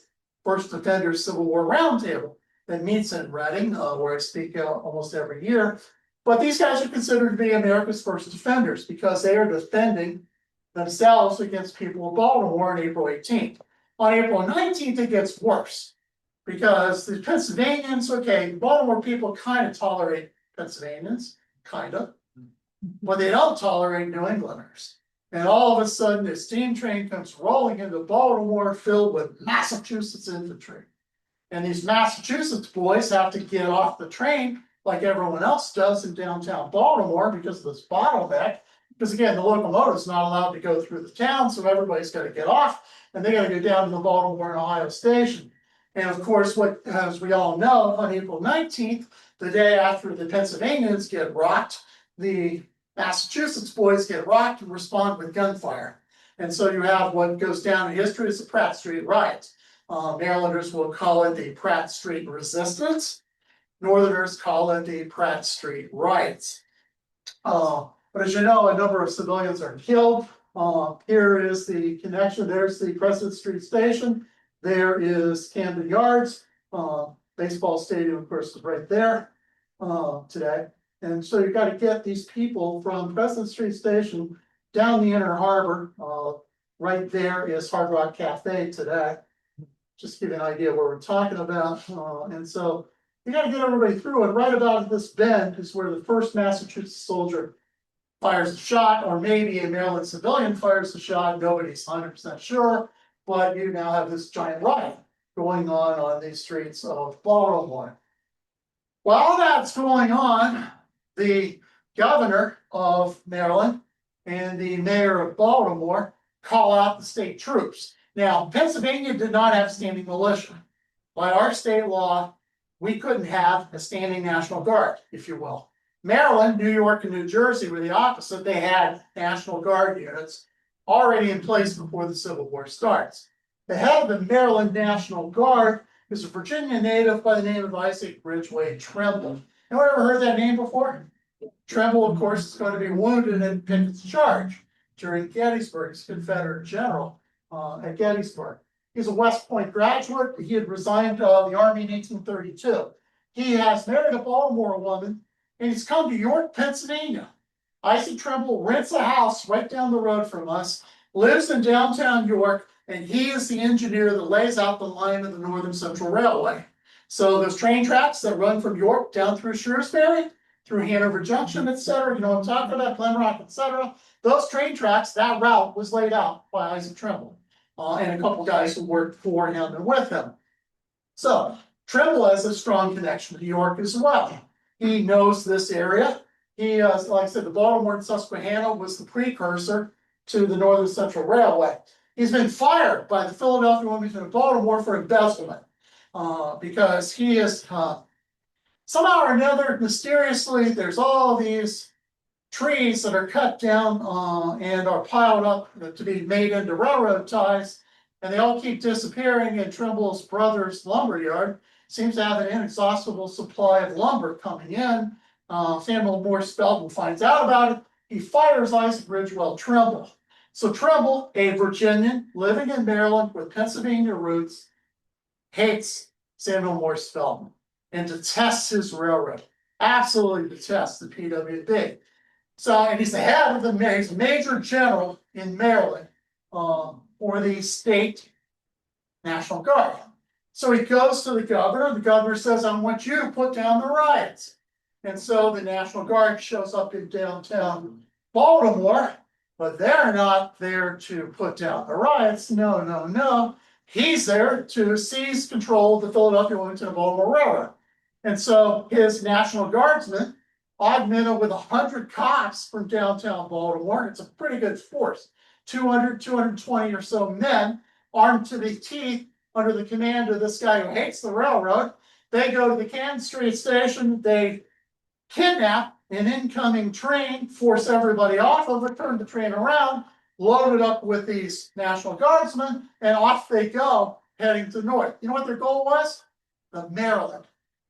Speaker 4: First Defenders Civil War Roundtable that meets in Reading, where I speak almost every year. But these guys are considered to be America's first defenders because they are defending themselves against people of Baltimore on April 18th. On April 19th, it gets worse because the Pennsylvanians, the Baltimore people kind of tolerate Pennsylvanians, but they don't tolerate New Englanders. And all of a sudden, a steam train comes rolling into Baltimore filled with Massachusetts infantry. And these Massachusetts boys have to get off the train like everyone else does in downtown Baltimore because of this bottleneck. Because again, the locomotive is not allowed to go through the town, so everybody's got to get off, and they got to go down to the Baltimore and Ohio station. And of course, as we all know, on April 19th, the day after the Pennsylvanians get rocked, the Massachusetts boys get rocked and respond with gunfire. And so you have what goes down in history as the Pratt Street riots. Marylanders will call it the Pratt Street Resistance. Northerners call it the Pratt Street Riots. But as you know, a number of civilians are killed. Here is the connection. There's the President Street Station. There is Camden Yards. Baseball stadium, of course, is right there today. And so you've got to get these people from President Street Station down the Inner Harbor. Right there is Hard Rock Cafe today. Just to give you an idea of what we're talking about. And so you got to get everybody through. And right about this bend is where the first Massachusetts soldier fires a shot, or maybe a Maryland civilian fires a shot. Nobody's 100% sure. But you now have this giant riot going on these streets of Baltimore. While that's going on, the governor of Maryland and the mayor of Baltimore call out the state troops. Now, Pennsylvania did not have standing militia. By our state law, we couldn't have a standing National Guard, if you will. Maryland, New York, and New Jersey were the opposite. They had National Guard units already in place before the Civil War starts. The head of the Maryland National Guard is a Virginia native by the name of Isaac Ridgway Trimble. Anyone ever heard that name before? Trimble, of course, is going to be wounded in Pickett's charge during Gettysburg. He's Confederate general at Gettysburg. He's a West Point graduate. He had resigned the Army in 1832. He has married a Baltimore woman, and he's come to York, Pennsylvania. Isaac Trimble rents a house right down the road from us, lives in downtown York, and he is the engineer that lays out the line of the Northern Central Railway. So those train tracks that run from York down through Shrewsbury, through Hanover Junction, et cetera, you know what I'm talking about, Glenrock, et cetera. Those train tracks, that route was laid out by Isaac Trimble. And a couple guys who worked for him and with him. So Trimble has a strong connection to York as well. He knows this area. He, like I said, the Baltimore and Susquehanna was the precursor to the Northern Central Railway. He's been fired by the Philadelphia, Wilmington, and Baltimore for embezzlement because he is somehow or another, mysteriously, there's all these trees that are cut down and are piled up to be made into railroad ties, and they all keep disappearing. And Trimble's brother's lumber yard seems to have an inexhaustible supply of lumber coming in. Samuel Morse Belton finds out about it. He fires Isaac Ridgway Trimble. So Trimble, a Virginian living in Maryland with Pennsylvania roots, hates Samuel Morse Belton and detests his railroad. Absolutely detests the PWB. So, and he's the head of he's a major general in Maryland for the state National Guard. So he goes to the governor says, I want you to put down the riots. And so the National Guard shows up in downtown Baltimore, but they're not there to put down the riots. No, no, no. He's there to seize control of the Philadelphia, Wilmington, and Baltimore Railroad. And so his National Guardsmen, augmented with 100 cops from downtown Baltimore. It's a pretty good force. 200, 220 or so men armed to the teeth under the command of this guy who hates the railroad. They go to the Canton Street station. They kidnap an incoming train, force everybody off of it, turn the train around, load it up with these National Guardsmen, and off they go, heading to north. You know what their goal was? The Maryland.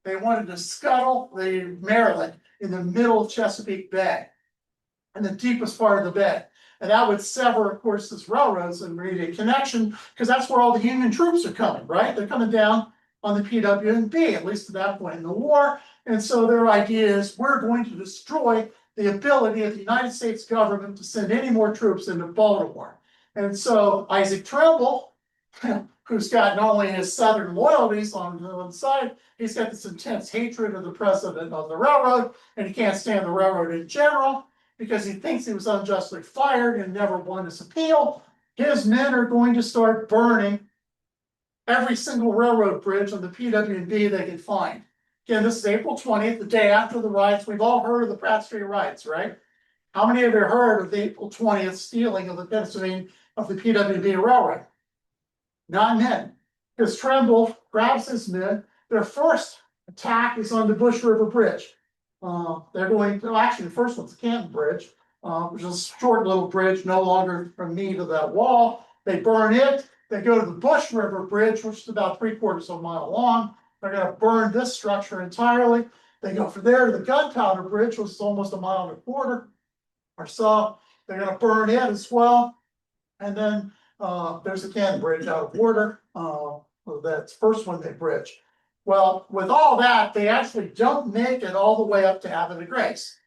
Speaker 4: They wanted to scuttle the Maryland in the middle of Chesapeake Bay, in the deepest part of the bay. And that would sever, of course, this railroad's immediate connection, because that's where all the Union troops are coming, right? They're coming down on the PW&B, at least at that point in the war. And so their idea is, we're going to destroy the ability of the United States government to send any more troops into Baltimore. And so Isaac Trimble, who's got not only his Southern loyalties on the one side, he's got this intense hatred of the president of the railroad, and he can't stand the railroad in general because he thinks he was unjustly fired and never won his appeal. His men are going to start burning every single railroad bridge on the PW&B they can find. Again, this is April 20th, the day after the riots. We've all heard of the Pratt Street riots, right? How many of you heard of the April 20th stealing of the Pennsylvania of the PW&B railroad? Not men. Because Trimble grabs his men. Their first attack is on the Bush River Bridge. They're going to, actually, the first one's the Canton Bridge, which is a short little bridge, no longer from me to that wall. They burn it. They go to the Bush River Bridge, which is about 3/4 of a mile long. They're going to burn this structure entirely. They go from there to the Gunpowder Bridge, which is almost 1.25 miles or so. They're going to burn it as well. And then there's the Canton Bridge out of order. That's the first one they bridge. Well, with all that, they actually don't make it all the way up to Havre de Grace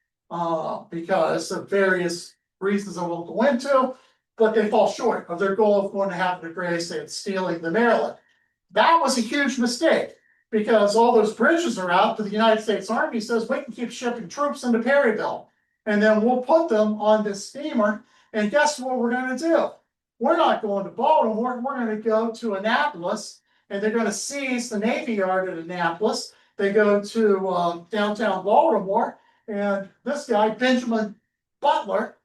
Speaker 4: because of various reasons I won't go into, but they fall short of their goal of going to Havre de Grace and stealing the Maryland. That was a huge mistake because all those bridges are out, but the United States Army says we can keep shipping troops into Perryville, and then we'll put them on this steamer. And guess what we're going to do? We're not going to Baltimore. We're going to go to Annapolis, and they're going to seize the Navy Yard at Annapolis. They go to downtown Baltimore, and this guy, Benjamin Butler,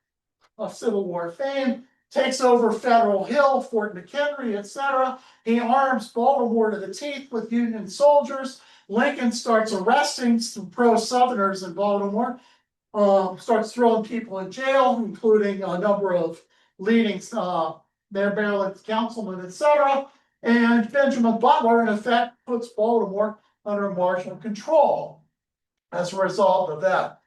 Speaker 4: of Civil War fame, takes over Federal Hill, Fort McHenry, etc. He arms Baltimore to the teeth with Union soldiers. Lincoln starts arresting some pro-Southerners in Baltimore, starts throwing people in jail, including a number of leading Maryland councilmen, etc. And Benjamin Butler, in effect, puts Baltimore under martial control as a result of that.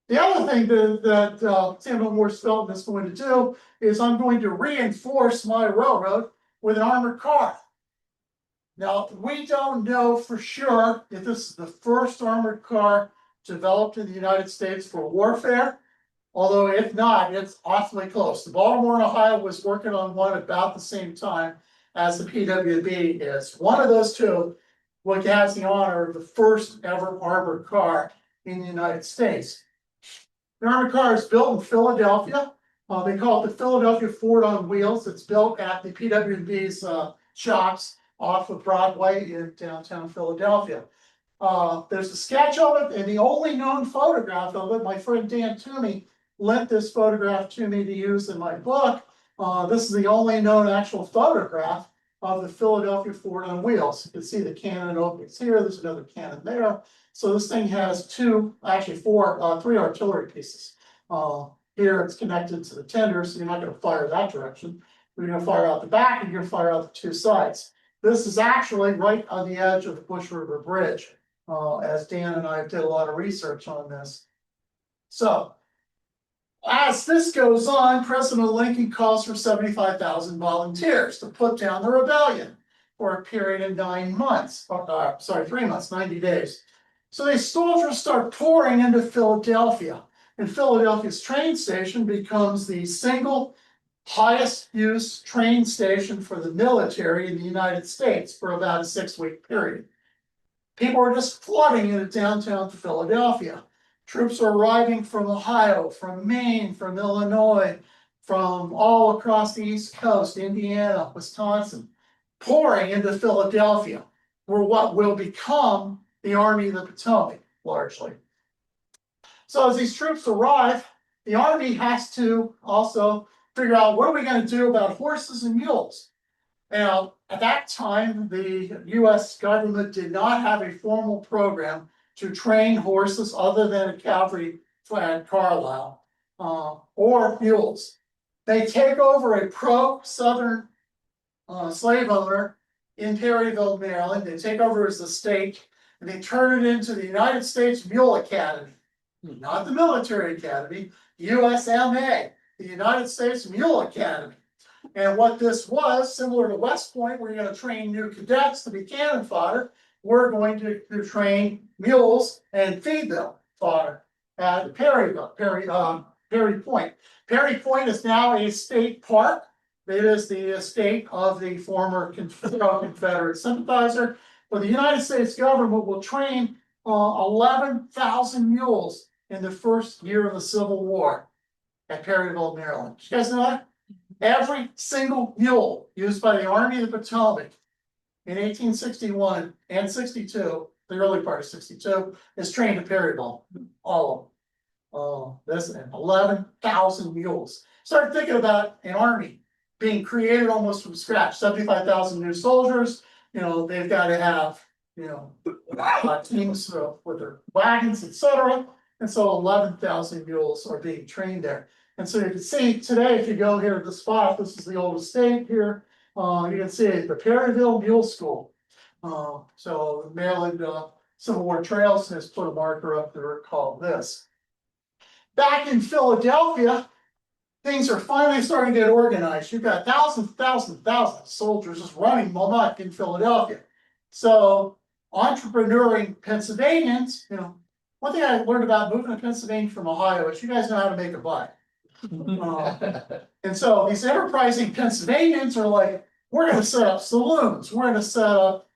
Speaker 4: The other thing that Samuel Morse Felton is going to do is I'm going to reinforce my railroad with an armored car. Now, we don't know for sure if this is the first armored car developed in the United States for warfare, although if not, it's awfully close. The Baltimore and Ohio was working on one about the same time as the PWB is. One of those two has the honor of the first ever armored car in the United States. The armored car is built in Philadelphia. They call it the Philadelphia Ford on Wheels. It's built at the PWB's shops off of Broadway in downtown Philadelphia. There's a sketch of it, and the only known photograph of it, my friend Dan Toomey lent this photograph to me to use in my book. This is the only known actual photograph of the Philadelphia Ford on Wheels. You can see the cannon opens here, there's another cannon there. So this thing has three artillery pieces. Here it's connected to the tender, so you're not going to fire that direction. You're going to fire out the back, and you're going to fire out the two sides. This is actually right on the edge of the Bush River Bridge, as Dan and I did a lot of research on this. So, as this goes on, President Lincoln calls for 75,000 volunteers to put down the rebellion for a period of 9 months. 3 months, 90 days. So these soldiers start pouring into Philadelphia, and Philadelphia's train station becomes the single highest use train station for the military in the United States for about a 6-week period. People are just flooding into downtown Philadelphia. Troops are arriving from Ohio, from Maine, from Illinois, from all across the East Coast, Indiana, Wisconsin, pouring into Philadelphia for what will become the Army of the Potomac, largely. So as these troops arrive, the Army has to also figure out, what are we going to do about horses and mules? Now, at that time, the US government did not have a formal program to train horses other than a cavalry at Carlisle, or mules. They take over a pro-Southern slave owner in Perryville, Maryland. They take over his estate, and they turn it into the United States Mule Academy. Not the military academy, USMA, the United States Mule Academy. And what this was, similar to West Point, where you're going to train new cadets to be cannon fodder, we're going to train mules and feed them fodder at Perry Point. Perry Point is now a state park. It is the estate of the former Confederate sympathizer. But the United States government will train 11,000 mules in the first year of the Civil War at Perryville, Maryland. You guys know that? Every single mule used by the Army of the Potomac in 1861 and 62, the early part of 62, is trained at Perryville. All of them. This and 11,000 mules. Start thinking about an army being created almost from scratch. 75,000 new soldiers. They've got to have, teams with their wagons, etc. And so 11,000 mules are being trained there. And so you can see today, if you go here to the spot, this is the old estate here. You can see the Perryville Mule School. So Maryland Civil War Trails has put a marker up there called this. Back in Philadelphia, things are finally starting to get organized. You've got thousands of soldiers just running amok in Philadelphia. So entrepreneuring Pennsylvanians, one thing I learned about moving to Pennsylvania from Ohio is you guys know how to make a buck. And so these enterprising Pennsylvanians are like, we're going to set up saloons. We're going to set up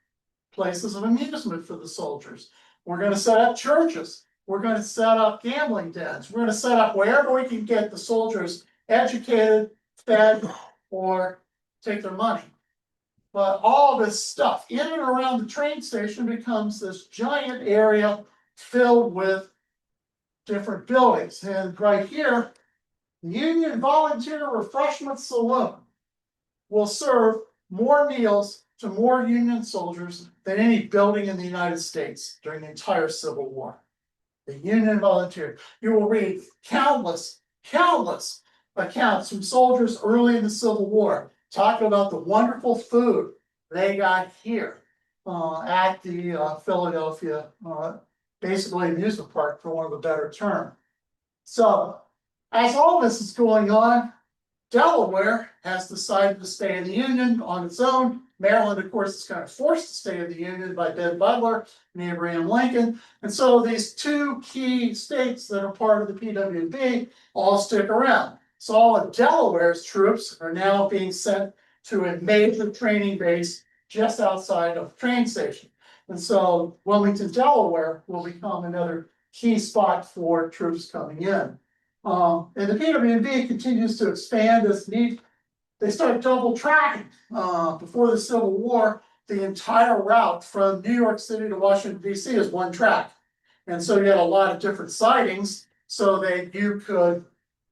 Speaker 4: places of amusement for the soldiers. We're going to set up churches. We're going to set up gambling dens. We're going to set up wherever we can get the soldiers educated, fed, or take their money. But all this stuff in and around the train station becomes this giant area filled with different buildings. And right here, the Union Volunteer Refreshment Saloon will serve more meals to more Union soldiers than any building in the United States during the entire Civil War. The Union volunteered. You will read countless accounts from soldiers early in the Civil War talking about the wonderful food they got here at the Philadelphia, basically amusement park, for want of a better term. So, as all this is going on, Delaware has decided to stay in the Union on its own. Maryland, of course, is kind of forced to stay in the Union by Ben Butler and Abraham Lincoln. And so these two key states that are part of the PWB all stick around. So all of Delaware's troops are now being sent to a major training base just outside of the train station. And so Wilmington, Delaware will become another key spot for troops coming in. And the PWB continues to expand as need. They start double tracking. Before the Civil War, the entire route from New York City to Washington, D.C. is one track. And so you had a lot of different sidings so that you could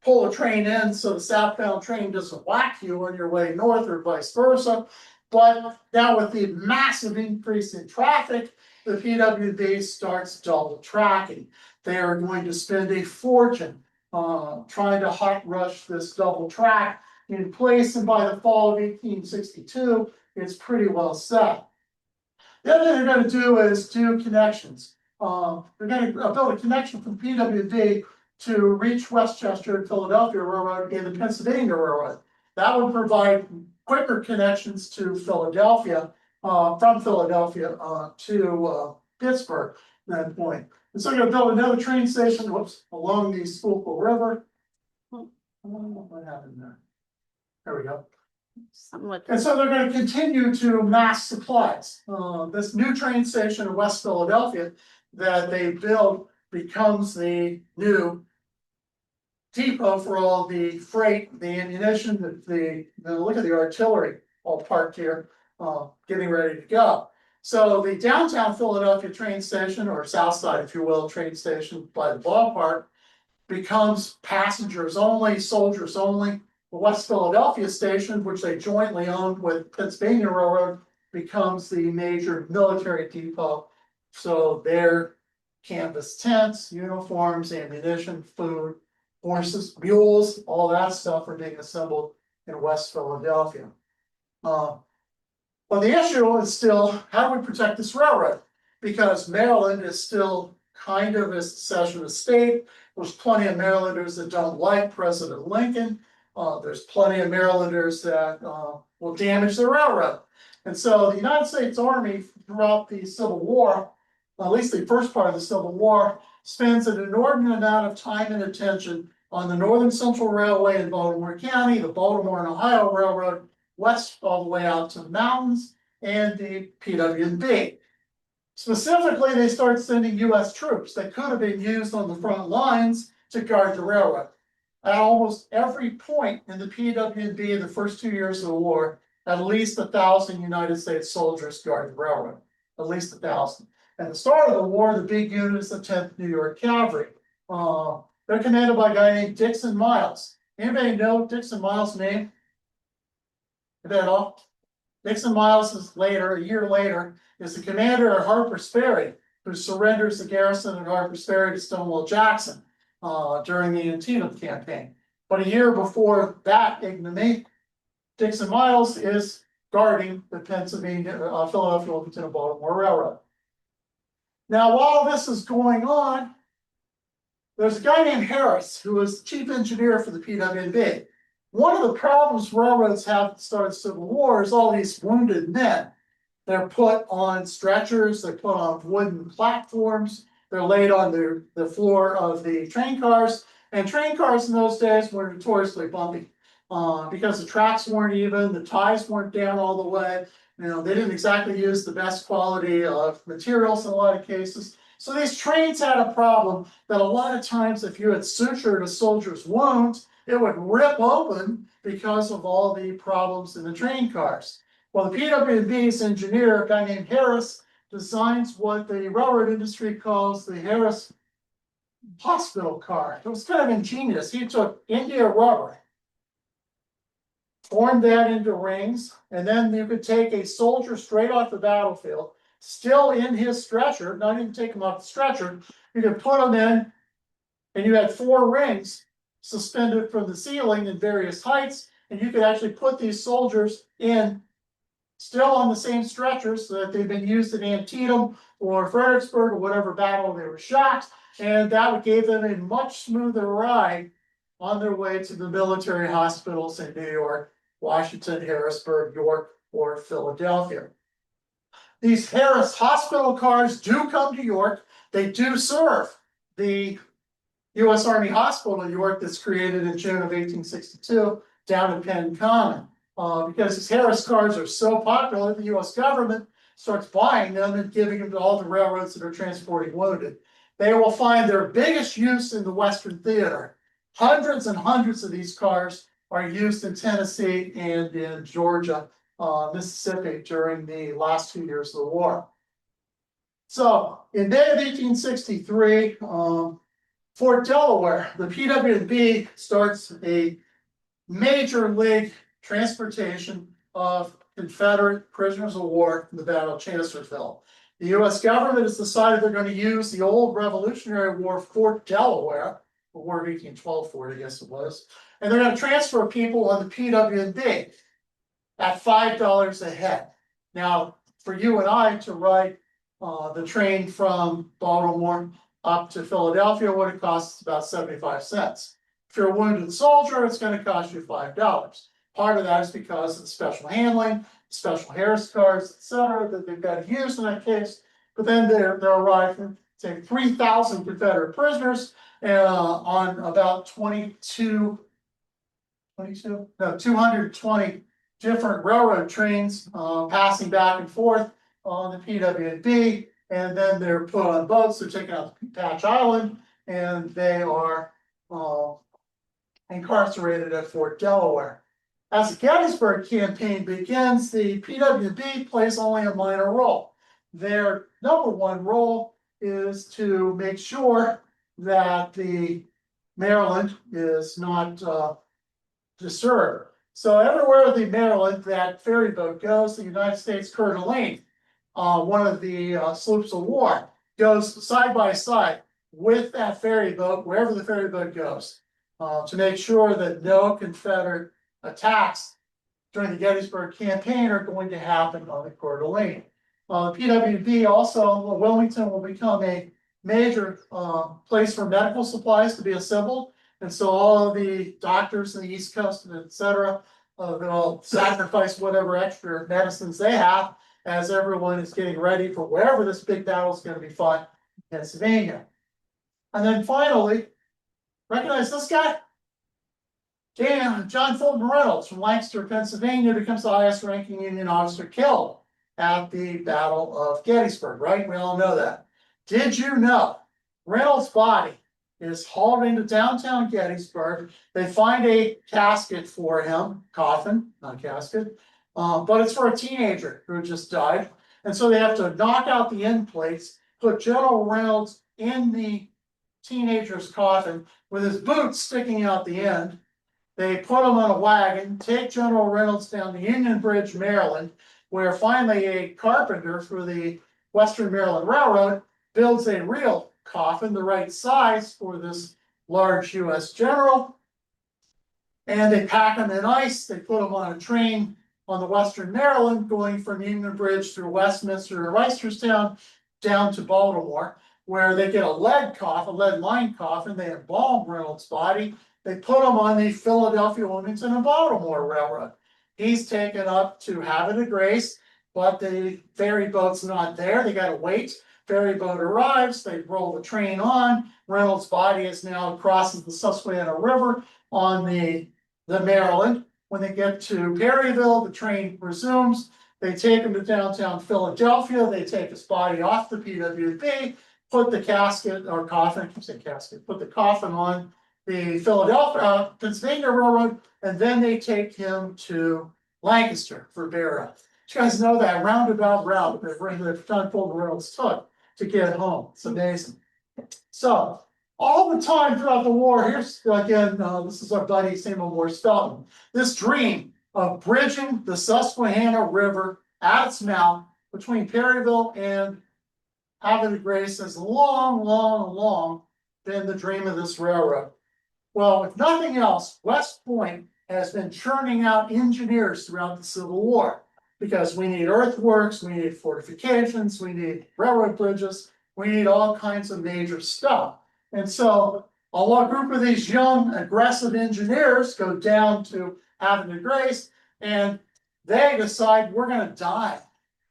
Speaker 4: pull a train in so the southbound train doesn't whack you on your way north or vice versa. But now with the massive increase in traffic, the PWB starts double tracking. They are going to spend a fortune trying to hot rush this double track in place, and by the fall of 1862, it's pretty well set. The other thing they're going to do is do connections. They're going to build a connection from PWB to reach Westchester and Philadelphia Railroad and the Pennsylvania Railroad. That would provide quicker connections to Philadelphia, from Philadelphia to Pittsburgh at that point. And so they're going to build another train station, along the Schuylkill River. What happened there? There we go. And so they're going to continue to mass supplies. This new train station in West Philadelphia that they build becomes the new depot for all the freight, the ammunition, the look at the artillery all parked here, getting ready to go. So the downtown Philadelphia train station, or south side, if you will, train station by the ballpark, becomes passengers only, soldiers only. The West Philadelphia station, which they jointly owned with Pennsylvania Railroad, becomes the major military depot. So their canvas tents, uniforms, ammunition, food, horses, mules, all that stuff are being assembled in West Philadelphia. But the issue is still, how do we protect this railroad? Because Maryland is still kind of a secessionist state. There's plenty of Marylanders that don't like President Lincoln. There's plenty of Marylanders that will damage the railroad. And so the United States Army throughout the Civil War, at least the first part of the Civil War, spends an inordinate amount of time and attention on the Northern Central Railway in Baltimore County, the Baltimore and Ohio Railroad, west all the way out to the mountains, and the PWB. Specifically, they start sending U.S. troops that could have been used on the front lines to guard the railroad. At almost every point in the PWB in the first 2 years of the war, at least 1,000 United States soldiers guard the railroad. At least 1,000. At the start of the war, the big unit is the 10th New York Cavalry. They're commanded by a guy named Dixon Miles. Anybody know Dixon Miles' name? Is that all? Dixon Miles is later, a year later, is the commander at Harper's Ferry, who surrenders the garrison at Harper's Ferry to Stonewall Jackson during the Antietam campaign. But a year before that ignominy, Dixon Miles is guarding the Pennsylvania, Philadelphia, Wilmington, and Baltimore Railroad. Now, while this is going on, there's a guy named Harris who was chief engineer for the PWB. One of the problems railroads have at the start of the Civil War is all these wounded men. They're put on stretchers, they're put on wooden platforms, they're laid on the floor of the train cars. And train cars in those days were notoriously bumpy because the tracks weren't even, the ties weren't down all the way. You know, they didn't exactly use the best quality of materials in a lot of cases. So these trains had a problem that a lot of times if you had sutured a soldier's wound, it would rip open because of all the problems in the train cars. Well, the PWB's engineer, a guy named Harris, designs what the railroad industry calls the Harris hospital car. It was kind of ingenious. He took India rubber, formed that into rings, and then you could take a soldier straight off the battlefield, still in his stretcher, not even take him off the stretcher. You could put him in, and you had 4 rings suspended from the ceiling in various heights, and you could actually put these soldiers in still on the same stretchers so that they've been used at Antietam or Fredericksburg or whatever battle they were shot, and that gave them a much smoother ride on their way to the military hospitals in New York, Washington, Harrisburg, York, or Philadelphia. These Harris hospital cars do come to York. They do serve the U.S. Army Hospital in York that's created in June of 1862 down in Penn Common. Because these Harris cars are so popular, the U.S. government starts buying them and giving them to all the railroads that are transporting wounded. They will find their biggest use in the Western Theater. Hundreds and hundreds of these cars are used in Tennessee and in Georgia, Mississippi during the last 2 years of the war. So in May of 1863, Fort Delaware, the PW&B starts a major league transportation of Confederate prisoners of war in the Battle of Chancellorsville. The U.S. government has decided they're going to use the old Revolutionary War Fort Delaware, the War of 1812 fort, I guess it was, and they're going to transfer people on the PW&B at $5 a head. Now, for you and I to ride the train from Baltimore up to Philadelphia, what it costs is about 75 cents. If you're a wounded soldier, it's going to cost you $5. Part of that is because of the special handling, special Harris cars, etc., that they've got to use in that case. But then they're arriving, say, 3,000 Confederate prisoners on about 220 different railroad trains passing back and forth on the PW&B. And then they're put on boats. They're taken out to Patch Island, and they are incarcerated at Fort Delaware. As the Gettysburg campaign begins, the PW&B plays only a minor role. Their number one role is to make sure that the Maryland is not disturbed. So everywhere the Maryland, that ferry boat goes, the United States Coeur d'Alene, one of the sloops of war, goes side by side with that ferry boat, wherever the ferry boat goes, to make sure that no Confederate attacks during the Gettysburg campaign are going to happen on the Coeur d'Alene. PW&B also, Wilmington will become a major place for medical supplies to be assembled. And so all of the doctors in the East Coast, et cetera, they'll sacrifice whatever extra medicines they have as everyone is getting ready for wherever this big battle is going to be fought in Pennsylvania. And then finally, recognize this guy? John Fulton Reynolds from Lancaster, Pennsylvania, becomes the highest ranking Union officer killed at the Battle of Gettysburg, right? We all know that. Did you know Reynolds' body is hauled into downtown Gettysburg? They find a casket for him, coffin, not casket, but it's for a teenager who just died. And so they have to knock out the end plates, put General Reynolds in the teenager's coffin with his boots sticking out the end. They put him on a wagon, take General Reynolds down to Union Bridge, Maryland, where finally a carpenter for the Western Maryland Railroad builds a real coffin, the right size for this large U.S. general. And they pack him in ice. They put him on a train on the Western Maryland, going from Union Bridge through Westminster and Reisterstown down to Baltimore, where they get a lead lined coffin. They embalm Reynolds' body. They put him on the Philadelphia, Wilmington, and Baltimore Railroad. He's taken up to Havre de Grace, but the ferry boat's not there. They got to wait. Ferry boat arrives. They roll the train on. Reynolds' body is now crosses the Susquehanna River on the Maryland. When they get to Perryville, the train resumes. They take him to downtown Philadelphia. They take his body off the PW&B, put the casket or coffin, I keep saying casket, put the coffin on the Philadelphia, Pennsylvania Railroad, and then they take him to Lancaster for burial. You guys know that roundabout route that John Fulton Reynolds took to get home. It's amazing. So, all the time throughout the war, here's again, this is our buddy Samuel Morse Felton. This dream of bridging the Susquehanna River at its mouth between Perryville and Havre de Grace has long been the dream of this railroad. Well, if nothing else, West Point has been churning out engineers throughout the Civil War. Because we need earthworks, we need fortifications, we need railroad bridges, we need all kinds of major stuff. And so a group of these young, aggressive engineers go down to Havre de Grace and they decide we're gonna dive.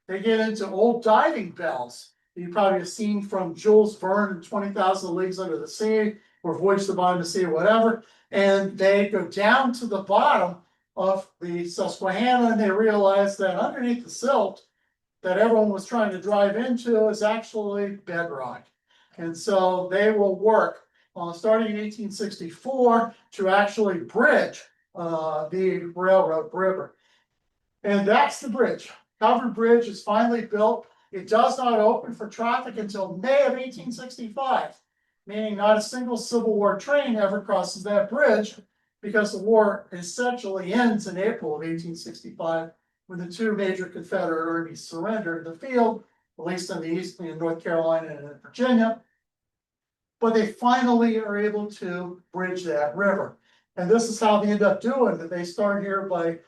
Speaker 4: They get into old diving bells. You probably have seen from Jules Verne and 20,000 Leagues Under the Sea, or Voyage to the Bottom of the Sea, or whatever. And they go down to the bottom of the Susquehanna and they realize that underneath the silt that everyone was trying to drive into is actually bedrock. And so they will work starting in 1864 to actually bridge the railroad river. And that's the bridge. Covered Bridge is finally built. It does not open for traffic until May of 1865, meaning not a single Civil War train ever crosses that bridge because the war essentially ends in April of 1865 when the two major Confederate armies surrendered the field, at least in the East, in North Carolina and in Virginia. But they finally are able to bridge that river. And this is how they end up doing it. They start here by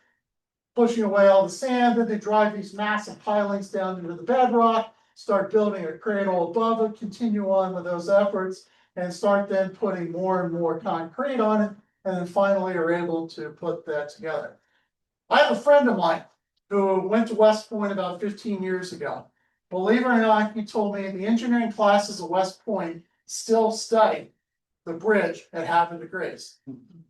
Speaker 4: pushing away all the sand, then they drive these massive pilings down into the bedrock, start building a cradle above it, continue on with those efforts, and start then putting more and more concrete on it, and then finally are able to put that together. I have a friend of mine who went to West Point about 15 years ago. Believe it or not, he told me the engineering classes at West Point still study the bridge at Havre de Grace,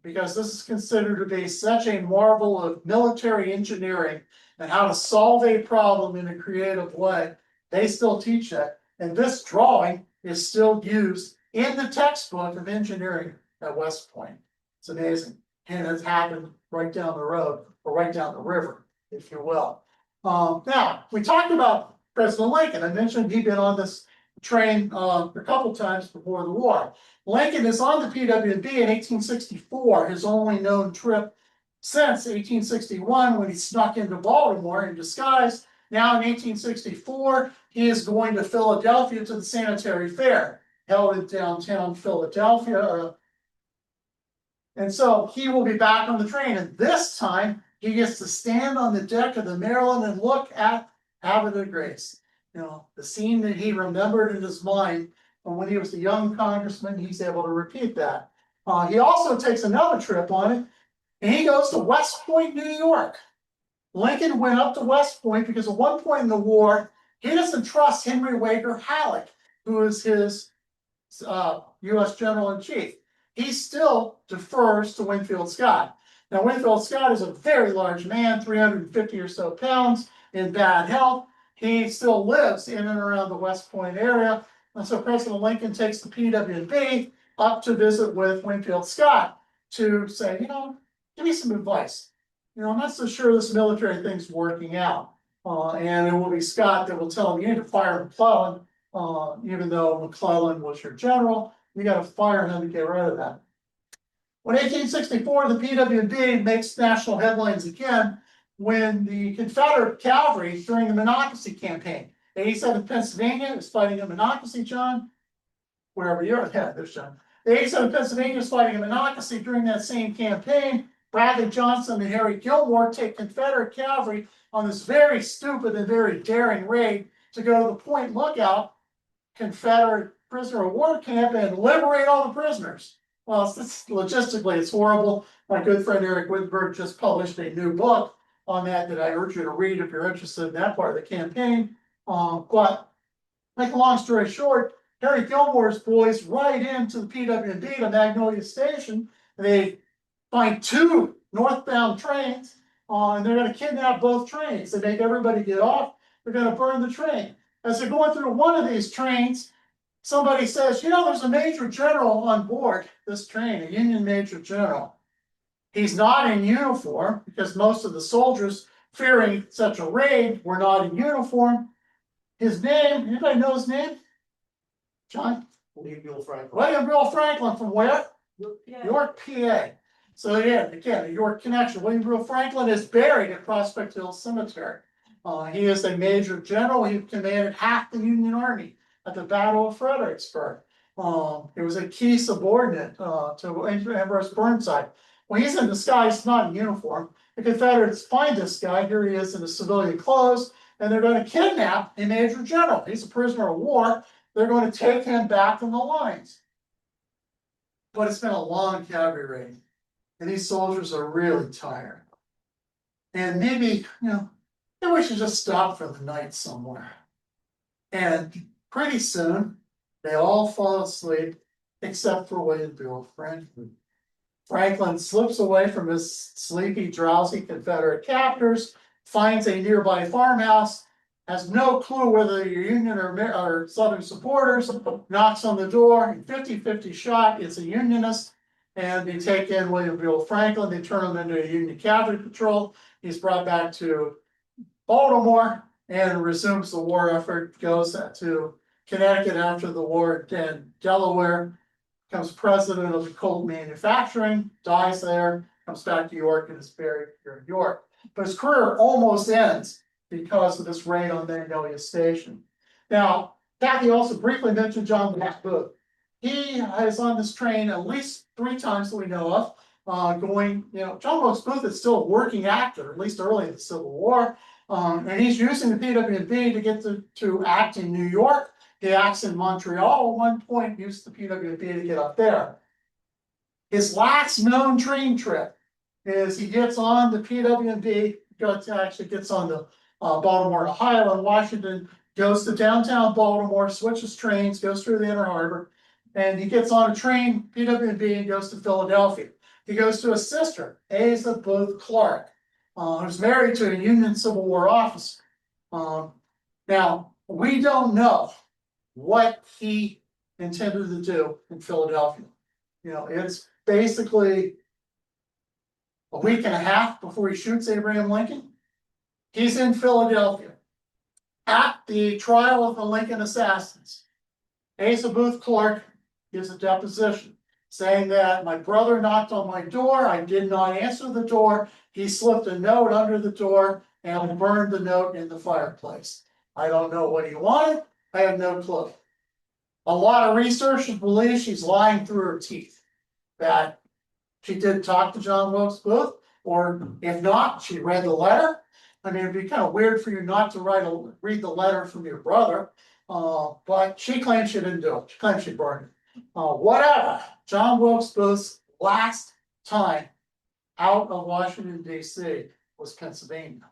Speaker 4: because this is considered to be such a marvel of military engineering and how to solve a problem in a creative way. They still teach that. And this drawing is still used in the textbook of engineering at West Point. It's amazing. And it's happened right down the road, or right down the river, if you will. Now, we talked about President Lincoln. I mentioned he'd been on this train a couple times before the war. Lincoln is on the PWB in 1864, his only known trip since 1861 when he snuck into Baltimore in disguise. Now in 1864, he is going to Philadelphia to the Sanitary Fair, held in downtown Philadelphia. And so he will be back on the train, and this time he gets to stand on the deck of the Maryland and look at Havre de Grace. You know, the scene that he remembered in his mind from when he was a young congressman, he's able to repeat that. He also takes another trip on it, and he goes to West Point, New York. Lincoln went up to West Point because at one point in the war, he doesn't trust Henry Wager Halleck, who is his U.S. General-in-Chief. He still defers to Winfield Scott. Now, Winfield Scott is a very large man, 350 or so pounds, in bad health. He still lives in and around the West Point area. And so President Lincoln takes the PWB up to visit with Winfield Scott to say, you know, give me some advice. You know, I'm not so sure this military thing's working out. And it will be Scott that will tell him, you need to fire McClellan, even though McClellan was your general. You got to fire him to get rid of that. When 1864, the PWB makes national headlines again when the Confederate cavalry during the Monocacy campaign. 87th Pennsylvania is fighting in Monocacy, John. Wherever you're at, yeah, there's John. The 87th Pennsylvania is fighting in Monocacy during that same campaign. Bradley Johnson and Harry Gilmore take Confederate cavalry on this very stupid and very daring raid to go to the Point Lookout Confederate prisoner of war camp and liberate all the prisoners. Well, logistically, it's horrible. My good friend Eric Wittenberg just published a new book on that I urge you to read if you're interested in that part of the campaign. But make a long story short, Harry Gilmore's boys ride into the PWB to Magnolia Station. They find two northbound trains, and they're going to kidnap both trains. They make everybody get off. They're going to burn the train. As they're going through one of these trains, somebody says, you know, there's a major general on board this train, a Union major general. He's not in uniform because most of the soldiers fearing such a raid were not in uniform. His name, anybody know his name? John?
Speaker 2: William Bill Franklin.
Speaker 4: William Bill Franklin from where?
Speaker 1: Yeah.
Speaker 4: York, PA. So yeah, again, a York connection. William Bill Franklin is buried at Prospect Hill Cemetery. He is a major general. He commanded half the Union Army at the Battle of Fredericksburg. He was a key subordinate to Ambrose Burnside. When he's in disguise, not in uniform, the Confederates find this guy. Here he is in his civilian clothes, and they're going to kidnap a major general. He's a prisoner of war. They're going to take him back from the lines. But it's been a long cavalry raid, and these soldiers are really tired. And maybe, maybe we should just stop for the night somewhere. And pretty soon, they all fall asleep, except for William Franklin. Franklin slips away from his sleepy, drowsy Confederate captors, finds a nearby farmhouse, has no clue whether you're Union or Southern supporters, knocks on the door, 50-50 shot, it's a Unionist, and they take in William Buell Franklin, they turn him into a Union cavalry patrol, he's brought back to Baltimore, and resumes the war effort, goes to Connecticut after the war, and Delaware, becomes president of the Colt Manufacturing, dies there, comes back to York, and is buried here in York. But his career almost ends because of this raid on Magnolia Station. Now, Kathy also briefly mentioned John Wilkes Booth. He is on this train at least 3 times that we know of, John Wilkes Booth is still a working actor, at least early in the Civil War, and he's using the PWB to get to act in New York. He acts in Montreal at one point, used the PWB to get up there. His last known train trip is he gets on the PWB, actually gets on the Baltimore to Highland, Washington, goes to downtown Baltimore, switches trains, goes through the Inner Harbor, and he gets on a train, PWB, and goes to Philadelphia. He goes to his sister, Asa Booth Clark, who's married to a Union Civil War officer. Now, we don't know what he intended to do in Philadelphia. It's basically a week and a half before he shoots Abraham Lincoln. He's in Philadelphia at the trial of the Lincoln assassins. Asa Booth Clark gives a deposition saying that my brother knocked on my door. I did not answer the door. He slipped a note under the door and burned the note in the fireplace. I don't know what he wanted. I have no clue. A lot of researchers believe she's lying through her teeth, that she did talk to John Wilkes Booth, or if not, she read the letter. I mean, it'd be kind of weird for you not to read the letter from your brother, but she claims she didn't do it. She claims she burned it. Whatever. John Wilkes Booth's last time out of Washington, D.C. was Pennsylvania.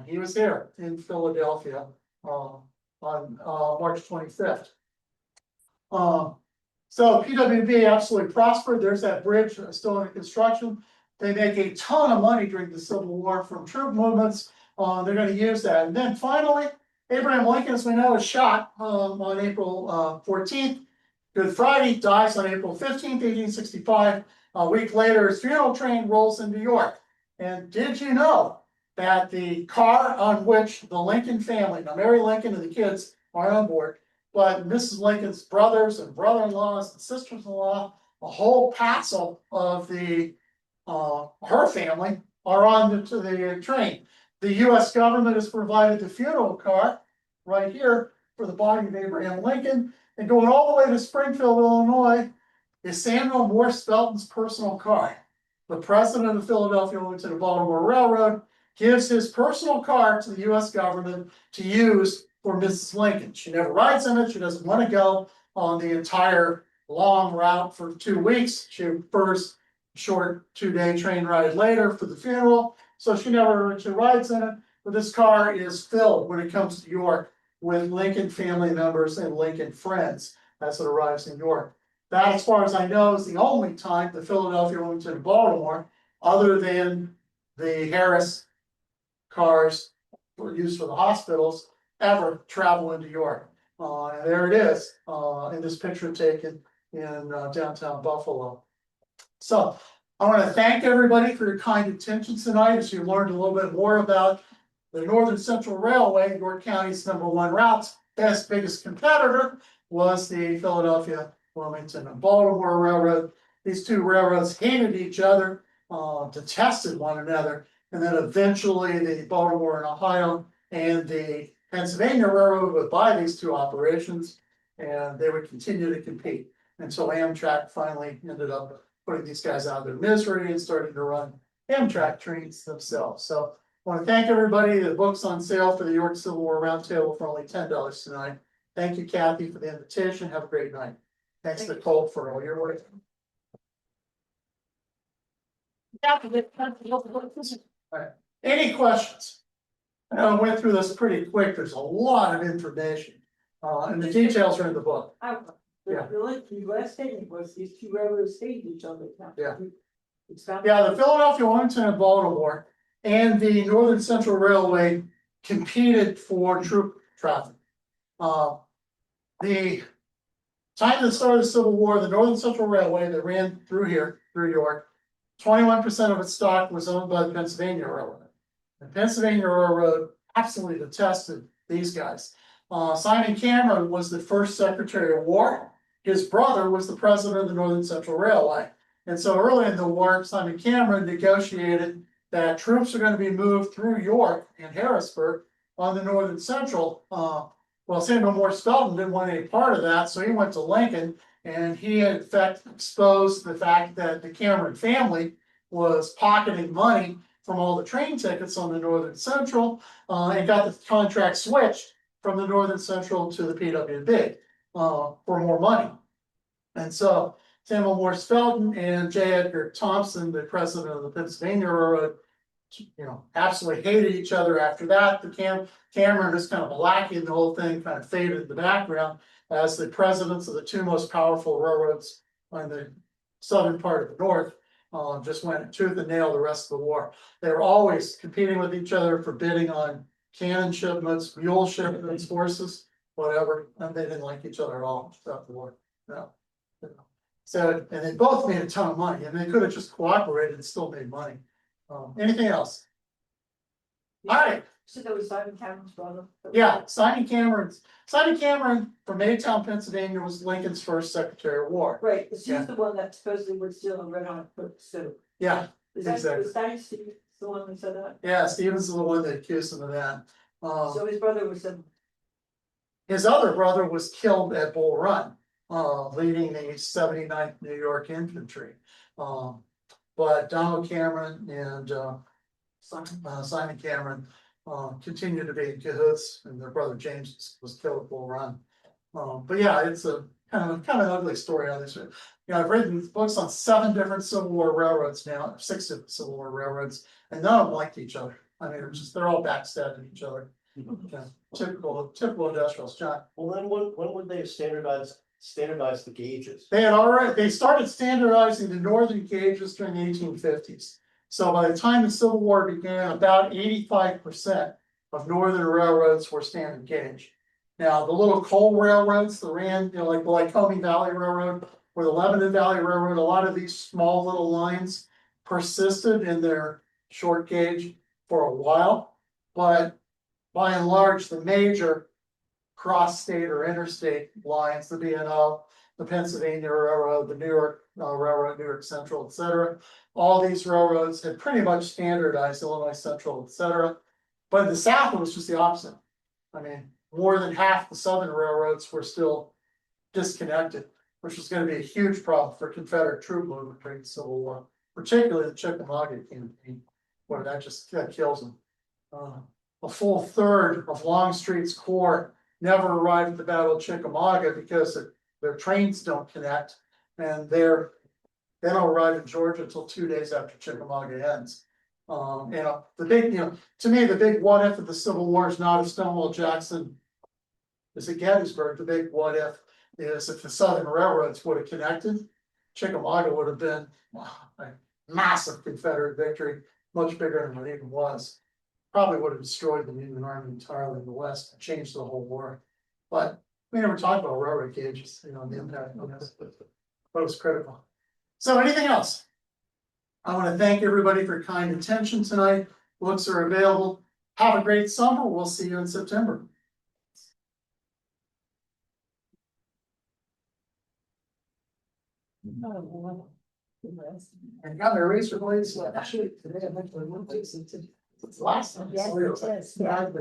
Speaker 4: He was here in Philadelphia on March 25th. So PWB absolutely prospered. There's that bridge still under construction. They make a ton of money during the Civil War from troop movements. They're going to use that. And then finally, Abraham Lincoln, as we know, is shot on April 14th. Good Friday, dies on April 15th, 1865. A week later, his funeral train rolls into York. And did you know that the car on which the Lincoln family, now Mary Lincoln and the kids are on board, but Mrs. Lincoln's brothers and brother-in-laws and sisters-in-law, a whole passel of the her family are on the train. The U.S. government has provided the funeral car right here for the body of Abraham Lincoln, and going all the way to Springfield, Illinois, is Samuel Morse Felton's personal car. The president of Philadelphia Wilmington and Baltimore Railroad gives his personal car to the U.S. government to use for Mrs. Lincoln. She never rides in it. She doesn't want to go on the entire long route for 2 weeks. She prefers a short 2-day train ride later for the funeral. So she never rides in it. But this car is filled when it comes to York with Lincoln family members and Lincoln friends as it arrives in York. That, as far as I know, is the only time the Philadelphia, Wilmington, and Baltimore, other than the Harris cars were used for the hospitals, ever travel into York. And there it is in this picture taken in downtown Buffalo. So I want to thank everybody for your kind attention tonight as you learned a little bit more about the Northern Central Railway, York County's #1 routes. Biggest competitor was the Philadelphia, Wilmington, and Baltimore Railroad. These two railroads hated each other, detested one another, and then eventually the Baltimore and Ohio and the Pennsylvania Railroad would buy these two operations, and they would continue to compete until Amtrak finally ended up putting these guys out of their misery and starting to run Amtrak trains themselves. So I want to thank everybody. The book's on sale for the York Civil War Roundtable for only $10 tonight. Thank you, Kathy, for the invitation. Have a great night. Thanks, Nicole, for all your work. Alright, any questions? I know I went through this pretty quick. There's a lot of information. And the details are in the book. Yeah.
Speaker 3: The last statement was these two railroads stayed each other.
Speaker 4: Yeah.
Speaker 3: It's not.
Speaker 4: Yeah, the Philadelphia, Wilmington, and Baltimore and the Northern Central Railway competed for troop traffic. The time of the start of the Civil War, the Northern Central Railway that ran through here, through York, 21% of its stock was owned by the Pennsylvania Railroad. The Pennsylvania Railroad absolutely detested these guys. Simon Cameron was the first Secretary of War. His brother was the president of the Northern Central Railway. And so early in the war, Simon Cameron negotiated that troops are going to be moved through York and Harrisburg on the Northern Central. Well, Samuel Morse Felton didn't want any part of that, so he went to Lincoln, and he had in fact exposed the fact that the Cameron family was pocketing money from all the train tickets on the Northern Central, and got the contract switched from the Northern Central to the PWB for more money. And so Samuel Morse Felton and J. Edgar Thompson, the president of the Pennsylvania Railroad, absolutely hated each other after that. The Cameron is kind of a lackey, and the whole thing kind of faded in the background as the presidents of the two most powerful railroads on the southern part of the North just went tooth and nail the rest of the war. They were always competing with each other for bidding on cannon shipments, mule shipments, horses, whatever, and they didn't like each other at all throughout the war. No. So, and they both made a ton of money, and they could have just cooperated and still made money. Anything else? All right.
Speaker 3: So that was Simon Cameron's brother.
Speaker 4: Yeah, Simon Cameron from Maytown, Pennsylvania, was Lincoln's first Secretary of War.
Speaker 3: Right, he's
Speaker 4: Yeah.
Speaker 3: the one that supposedly would steal a red hot cook soup.
Speaker 4: Yeah,
Speaker 3: Is that,
Speaker 4: exactly.
Speaker 3: was that Steve, the one who said that?
Speaker 4: Yeah, Stevens is the one that accused him of that.
Speaker 3: So his brother was in.
Speaker 4: His other brother was killed at Bull Run, leading the 79th New York Infantry. But Donald Cameron and Simon Cameron continued to be in cahoots, and their brother James was killed at Bull Run. But yeah, it's a kind of an ugly story on this. I've written books on 7 different Civil War railroads now, 6 different Civil War railroads, and none of them liked each other. I mean, they're all backstabbing each other. Yeah, typical industrials, John.
Speaker 2: Well, then when would they have standardized the gauges?
Speaker 4: They started standardizing the northern gauges during the 1850s. So by the time the Civil War began, about 85% of northern railroads were standard gauge. Now, the little coal railroads that ran, like the Lycoming Valley Railroad or the Lebanon Valley Railroad, a lot of these small little lines persisted in their short gauge for a while. But by and large, the major cross-state or interstate lines, the B&O, the Pennsylvania Railroad, the New York Railroad, New York Central, et cetera, all these railroads had pretty much standardized, Illinois Central, et cetera. But in the South, it was just the opposite. I mean, more than half the southern railroads were still disconnected, which was going to be a huge problem for Confederate troop movement during the Civil War, particularly the Chickamauga campaign, where that kills them. A full third of Longstreet's corps never arrived at the Battle of Chickamauga because their trains don't connect, and they don't arrive in Georgia until 2 days after Chickamauga ends. To me, the big what if of the Civil War is not if Stonewall Jackson is at Gettysburg. The big what if is if the Southern railroads would have connected, Chickamauga would have been a massive Confederate victory, much bigger than it even was. Probably would have destroyed the Union Army entirely in the West and changed the whole war. But we never talked about railroad gauges, the impact on this, but it was critical. So anything else? I want to thank everybody for your kind attention tonight. Books are available. Have a great summer. We'll see you in September. And got my eraser blades. Actually, today I meant to. It's last time.
Speaker 3: Yes, it is. Yeah.